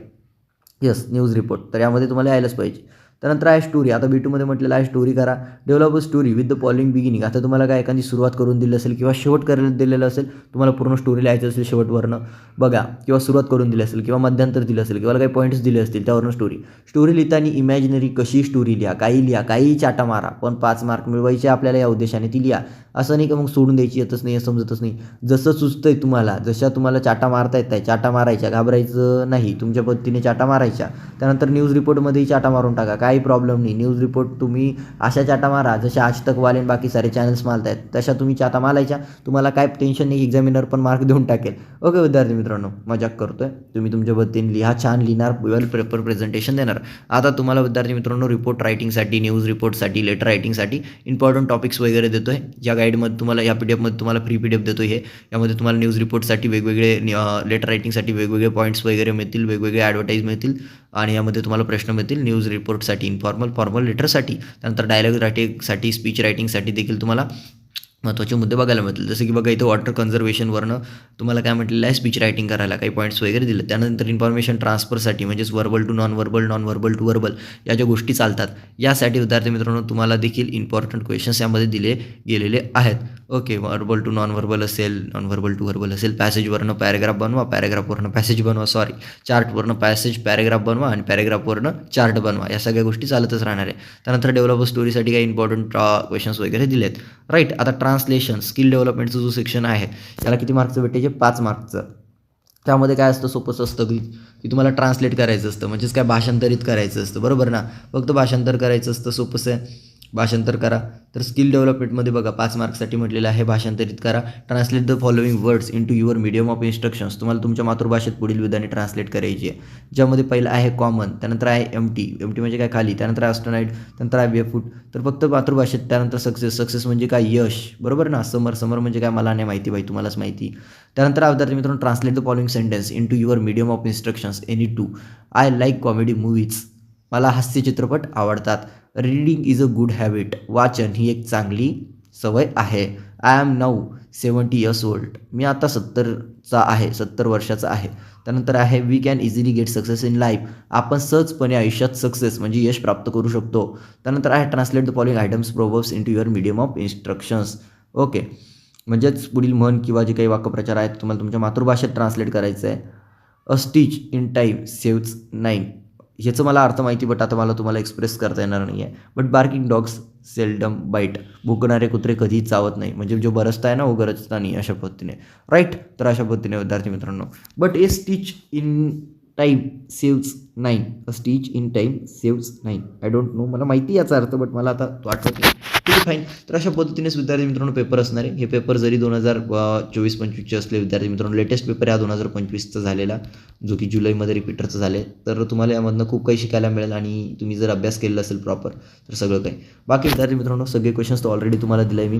न्यूज रिपोर्ट. तर यामध्ये तुम्हाला यायलाच पाहिजे. त्यानंतर आहे स्टोरी. आता B2मध्ये म्हटलेलं आहे स्टोरी करा. Develop a story with the following beginning. आता तुम्हाला काय एखादी सुरुवात करून दिली असेल किंवा शेवट करायला दिलेलं असेल, तुम्हाला पूर्ण स्टोरी लिहायचं असेल शेवटवरनं बघा, किंवा सुरुवात करून दिली असेल किंवा मध्यांतर दिलं असेल किंवा काही पॉईंट्स दिले असतील त्यावरनं स्टोरी लिहिताना इमॅजिनरी कशी स्टोरी लिहा, काही चाटा मारा, पण 5 मार्क मिळवायचे आपल्याला या उद्देशाने ती लिहा. असं नाही का मग सोडून द्यायची, येतच नाही, समजतच नाही. जसं सुचतंय तुम्हाला, जशा तुम्हाला चाटा मारता येत आहे चाटा मारायच्या, घाबरायचं नाही, तुमच्या पद्धतीने चाटा मारायच्या. त्यानंतर न्यूज रिपोर्टमध्येही चाटा मारून टाका, काही प्रॉब्लेम नाही. न्यूज रिपोर्ट तुम्ही अशा चाटा मारा जशा आज तक वाले बाकी सारे चॅनल्स मारत आहेत तशा तुम्ही चाटा मारायच्या. तुम्हाला काय टेन्शन नाही, एक्झामिनर पण मार्क देऊन टाकेल. ओके विद्यार्थी मित्रांनो, मजाक करतोय. तुम्ही तुमच्या पद्धतीने लिहा, छान लिहिणार, वेल पेपर प्रेझेंटेशन देणार. आता तुम्हाला विद्यार्थी मित्रांनो रिपोर्ट रायटिंगसाठी, न्यूज रिपोर्टसाठी, लेटर रायटिंगसाठी इम्पॉर्टंट टॉपिक्स वगैरे देतोय. ज्या गाईडमध्ये तुम्हाला या PDF तुम्हाला फ्री PDF देतो आहे. यामध्ये तुम्हाला न्यूज रिपोर्टसाठी वेगवेगळे, लेटर रायटिंगसाठी वेगवेगळे पॉईंट्स वगैरे मिळतील, वेगवेगळे ॲडव्हर्टाईज मिळतील आणि यामध्ये तुम्हाला प्रश्न मिळतील. न्यूज रिपोर्टसाठी फॉर्मल लेटरसाठी, त्यानंतर डायलॉग रायटिंगसाठी, स्पीच रायटिंगसाठी देखील तुम्हाला महत्त्वाचे मुद्दे बघायला मिळतील. जसं की बघा इथं वॉटर कन्झर्वेशनवरनं तुम्हाला काय म्हटलेलं आहे, स्पीच रायटिंग करायला काही पॉईंट्स वगैरे दिले. त्यानंतर इन्फॉर्मेशन ट्रान्सफरसाठी म्हणजेच verbal to non verbal to verbal या ज्या गोष्टी चालतात यासाठी विद्यार्थी मित्रांनो तुम्हाला देखील इम्पॉर्टंट क्वेश्चन्स यामध्ये दिले गेलेले आहेत. Okay, verbal to non verbal असेल, नॉन वर्बल टू वर्बल असेल, पॅसेजवरनं पॅरेग्राफ बनवा, पॅरेग्राफवरनं पॅसेज बनवा, चार्टवरनं पॅसेज पॅरेग्राफ बनवा आणि पॅरेग्राफवरनं चार्ट बनवा. या सगळ्या गोष्टी चालतच राहणार आहे. त्यानंतर डेव्हलपर स्टोरीसाठी काही इम्पॉर्टंट क्वेश्चन्स वगैरे दिलेत. राईट. आता ट्रान्सलेशन स्किल डेव्हलपमेंटचं जो सेक्शन आहे त्याला किती मार्क्सचं भेटायचे, 5 मार्क्सचं. त्यामध्ये काय असतं, सोपंच असतं की तुम्हाला ट्रान्सलेट करायचं असतं, म्हणजेच काय भाषांतरित करायचं असतं, बरोबर ना. फक्त भाषांतर करायचं असतं, सोपंच आहे. भाषांतर करा. तर स्किल डेव्हलपमेंटमध्ये बघा 5 मार्क्ससाठी म्हटलेलं आहे भाषांतरित करा. Translate the following words into your medium of instructions. तुम्हाला तुमच्या मातृभाषेत पुढील विधाने ट्रान्सलेट करायची आहे, ज्यामध्ये पहिलं आहे कॉमन, त्यानंतर आहे एमटी म्हणजे काय खाली, त्यानंतर आहे अस्टनाईट, त्यानंतर आहे बेफूट. तर फक्त मातृभाषेत. त्यानंतर सक्सेस म्हणजे काय, यश, बरोबर ना. समर म्हणजे काय, मला नाही माहिती भाई, तुम्हालाच माहिती. त्यानंतर विद्यार्थी मित्रांनो translate the following sentence into your medium of instructions any two. I like comedy movies. मला हास्य चित्रपट आवडतात. Reading is a good habit. वाचन ही एक चांगली सवय आहे. I am now 70 years old. मी आता 70 वर्षाचा आहे. त्यानंतर आहे we can easily get success in life. आपण सहजपणे आयुष्यात सक्सेस म्हणजे यश प्राप्त करू शकतो. त्यानंतर आहे translate the following items proverbs into your medium of instructions. Okay, म्हणजेच पुढील म्हण किंवा जे काही वाक्यप्रचार आहेत तुम्हाला तुमच्या मातृभाषेत ट्रान्सलेट करायचं आहे. अ स्टिच इन टाईम सेव्स 9. ह्याचं मला अर्थ माहिती, बट आता मला तुम्हाला एक्सप्रेस करता येणार नाही आहे. But barking dogs seldom bite. भुंकणारे कुत्रे कधीही चावत नाही, म्हणजे जो बरसता आहे ना, वो गरजता नाही, अशा पद्धतीने. राईट. तर अशा पद्धतीने विद्यार्थी मित्रांनो, but A stitch in time saves 9. A stitch in time saves 9. I don't no, मला माहिती याचा अर्थ, बट मला आता तो आठवत नाही. ठीक आहे, फाईन. तर अशा पद्धतीनेच विद्यार्थी मित्रांनो पेपर असणार आहे. हे पेपर जरी 2024-25चे असले विद्यार्थी मित्रांनो, लेटेस्ट पेपर हा 2025चा झालेला, जो की जुलैमध्ये रिपीटरचं झाले. तर तुम्हाला यामधनं खूप काही शिकायला मिळेल आणि तुम्ही जर अभ्यास केलेला असेल प्रॉपर तर सगळं काही. बाकी विद्यार्थी मित्रांनो सगळे क्वेश्चन्स तर ऑलरेडी तुम्हाला दिलं आहे मी.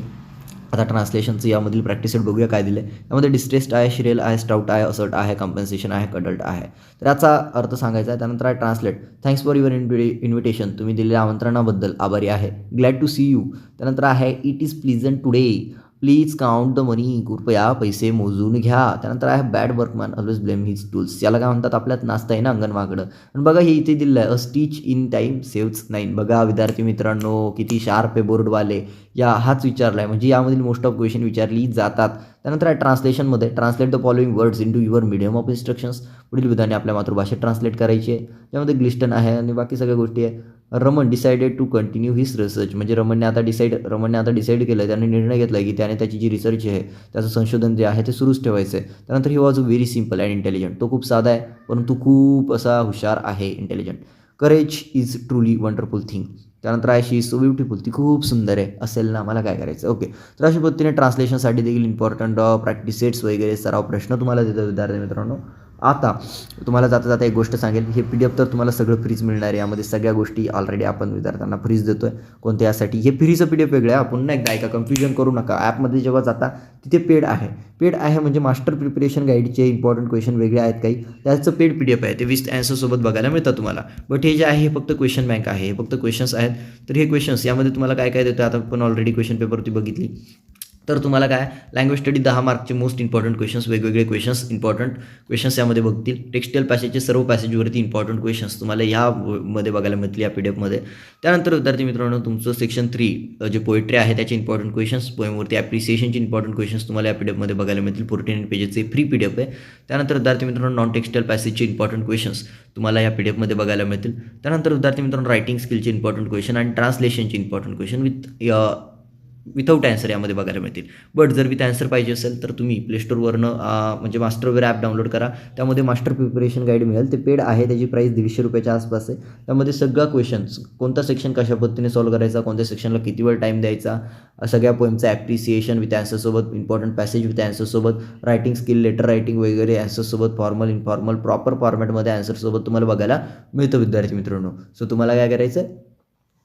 आता ट्रान्सलेशनचं यामधील प्रॅक्टिस सेट बघूया काय दिलं आहे. यामध्ये डिस्ट्रेस्ड आहे, श्रेल आहे, स्टाउट आहे, असर्ट आहे, कॉम्पेन्सेशन आहे, कडल्ट आहे. तर याचा अर्थ सांगायचा आहे. त्यानंतर आहे translate. Thanks for your invitation. तुम्ही दिलेल्या आमंत्रणाबद्दल आभारी आहे. Glad to see you. त्यानंतर आहे it is pleasant today. Please count the money, कृपया पैसे मोजून घ्या. त्यानंतर आहे bad workman always blame his tools. याला काय म्हणतात, आपल्यात नाचता आहे ना अंगण वाकडं. आणि बघा हे इथे दिलं आहे, अ स्टिच इन टाईम सेव्स 9. बघा विद्यार्थी मित्रांनो किती शार्प आहे बोर्डवाले. हाच विचारला आहे, म्हणजे यामधील मोस्ट ऑफ क्वेश्चन विचारली जातात. त्यानंतर आहे ट्रान्सलेशनमध्ये, translate the following words into your medium of instructions. पुढील विधाने आपल्या मातृभाषेत ट्रान्सलेट करायची आहे. त्यामध्ये ग्लिस्टन आहे आणि बाकी सगळ्या गोष्टी आहे. Raman decided to continue his research. म्हणजे रमणने आता डिसाईड केलं, त्याने निर्णय घेतला की त्याने त्याची जी रिसर्च आहे, त्याचं संशोधन जे आहे ते सुरूच ठेवायचं आहे. त्यानंतर he was very simple and intelligent. तो खूप साधा आहे परंतु खूप असा हुशार आहे, intelligent. Courage is truly wonderful thing. त्यानंतर आहे शी इज सो ब्युटिफुल. ती खूप सुंदर आहे. असेल ना, मला काय करायचं. ओके, तर अशा पद्धतीने ट्रान्सलेशनसाठी देखील इम्पॉर्टंट प्रॅक्टिस सेट्स वगैरे सराव प्रश्न तुम्हाला देतात विद्यार्थी मित्रांनो. आता तुम्हाला जाता जाता एक गोष्ट सांगेल, हे PDF तर तुम्हाला सगळं फ्रीज मिळणार आहे. यामध्ये सगळ्या गोष्टी ऑलरेडी आपण विद्यार्थ्यांना फ्रीज देतो आहे. कोणत्या यासाठी, हे फ्रीचं PDF वेगळं आहे. पुन्हा एकदा ऐका, कन्फ्युजन करू नका. ॲपमध्ये जेव्हा जाता तिथे पेड आहे म्हणजे मास्टर प्रिपरेशन गाईडचे इम्पॉर्टंट क्वेश्चन वेगळे आहेत काही, त्याचं पेड PDF आहे. ते 20 ॲन्सरसोबत बघायला मिळतं तुम्हाला. बट हे जे आहे हे फक्त क्वेश्चन बँक आहे, हे फक्त क्वेश्चन्स आहेत. तर हे क्वेश्चन्स यामध्ये तुम्हाला काय काय देतं, आता आपण ऑलरेडी क्वेश्चन पेपरवरती बघितली. तर तुम्हाला काय, लँग्वेज स्टडी 10 मार्कचे मोस्ट इम्पॉर्टंट क्वेश्चन्स, वेगवेगळे इम्पॉर्टंट क्वेश्चन्स यामध्ये बघतील. टेक्स्टाईल पॅसेजचे सर्व पॅसेजवरती इम्पॉर्टंट क्वेश्चन्स तुम्हाला ह्यामध्ये बघायला मिळतील या PDF मध्ये. त्यानंतर विद्यार्थी मित्रांनो तुमचं सेक्शन 3 जे पोएट्री आहे त्याचे इम्पॉर्टंट क्वेश्चन्स, पोएमवरती ॲप्रिसिएशनचे इम्पॉर्टंट क्वेश्चन्स तुम्हाला या PDF मध्ये बघायला मिळतील. 49 पेजेसचे फ्री PDF आहे. त्यानंतर विद्यार्थी मित्रांनो नॉन टेक्स्टाईल पॅसेजचे इम्पॉर्टंट क्वेश्चन्स तुम्हाला या PDF मध्ये बघायला मिळतील. त्यानंतर विद्यार्थी मित्रांनो रायटिंग स्किलचे इम्पॉर्टंट क्वेश्चन आणि ट्रान्सलेशनचे इम्पॉर्टंट क्वेश्चन विथआउट ॲन्सर यामध्ये बघायला मिळतील. बट जर विथ ॲन्सर पाहिजे असेल तर तुम्ही प्लेस्टोरवरनं म्हणजे मास्टर वगैरे ॲप डाउनलोड करा. त्यामध्ये मास्टर प्रिपरेशन गाईड मिळेल, ते पेड आहे. त्याची प्राईस 150 रुपयाच्या आसपास आहे. त्यामध्ये सगळा क्वेश्चन्स, कोणता सेक्शन कशा पद्धतीने सॉल्व करायचा, कोणत्या सेक्शनला किती वेळ टाईम द्यायचा, सगळ्या पोएमचं ॲप्रिसिएशन विथ ॲन्सरसोबत, इम्पॉर्टंट पॅसेज विथ ॲन्सरसोबत, रायटिंग स्किल, लेटर रायटिंग वगैरे ॲन्सरसोबत, फॉर्मल इनफॉर्मल प्रॉपर फॉर्मॅटमध्ये ॲन्सरसोबत तुम्हाला बघायला मिळतं विद्यार्थी मित्रांनो. सो तुम्हाला काय करायचं आहे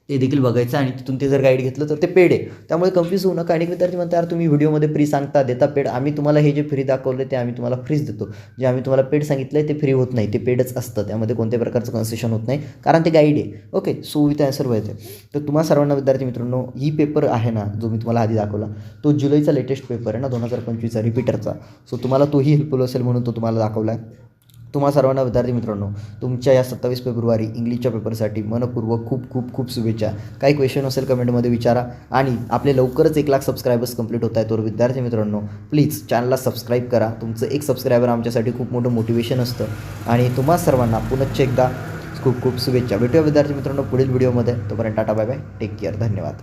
ते देखील बघायचं आणि तिथून ते जर गाईड घेतलं तर ते पेड आहे. त्यामुळे कन्फ्यूज होऊ नका. अनेक विद्यार्थी म्हणतात यार तुम्ही व्हिडिओमध्ये फ्री सांगता, देता पेड. आम्ही तुम्हाला हे जे फ्री दाखवले ते आम्ही तुम्हाला फ्रीच देतो. जे आम्ही तुम्हाला पेड सांगितलं आहे ते फ्री होत नाही, ते पेडच असतं. त्यामध्ये कोणत्याही प्रकारचं कन्सेशन होत नाही कारण ते गाईड आहे. ओके, सो विथ ॲन्सर व्हायचं. तर तुम्हाला सर्वांना विद्यार्थी मित्रांनो ही पेपर आहे ना जो मी तुम्हाला आधी दाखवला, तो जुलैचा लेटेस्ट पेपर आहे ना 2025चा रिपीटरचा. सो तुम्हाला तोही हेल्पफुल असेल म्हणून तो तुम्हाला दाखवला आहे. तुम्हाला सर्वांना विद्यार्थी मित्रांनो तुमच्या या 27 फेब्रुवारी इंग्लिशच्या पेपरसाठी मनपूर्वक खूप खूप खूप शुभेच्छा. काही क्वेश्चन असेल कमेंटमध्ये विचारा. आणि आपले लवकरच 1 लाख सबस्क्रायबर्स कंप्लीट होत आहेत. तर विद्यार्थी मित्रांनो प्लीज चॅनलला सबस्क्राईब करा. तुमचं एक सबस्क्रायबर आमच्यासाठी खूप मोठं मोटिवेशन असतं. आणि तुम्हा सर्वांना पुनश्च एकदा खूप खूप शुभेच्छा. भेटूया विद्यार्थी मित्रांनो पुढील व्हिडिओमध्ये. तोपर्यंत tata bye bye, take care, धन्यवाद.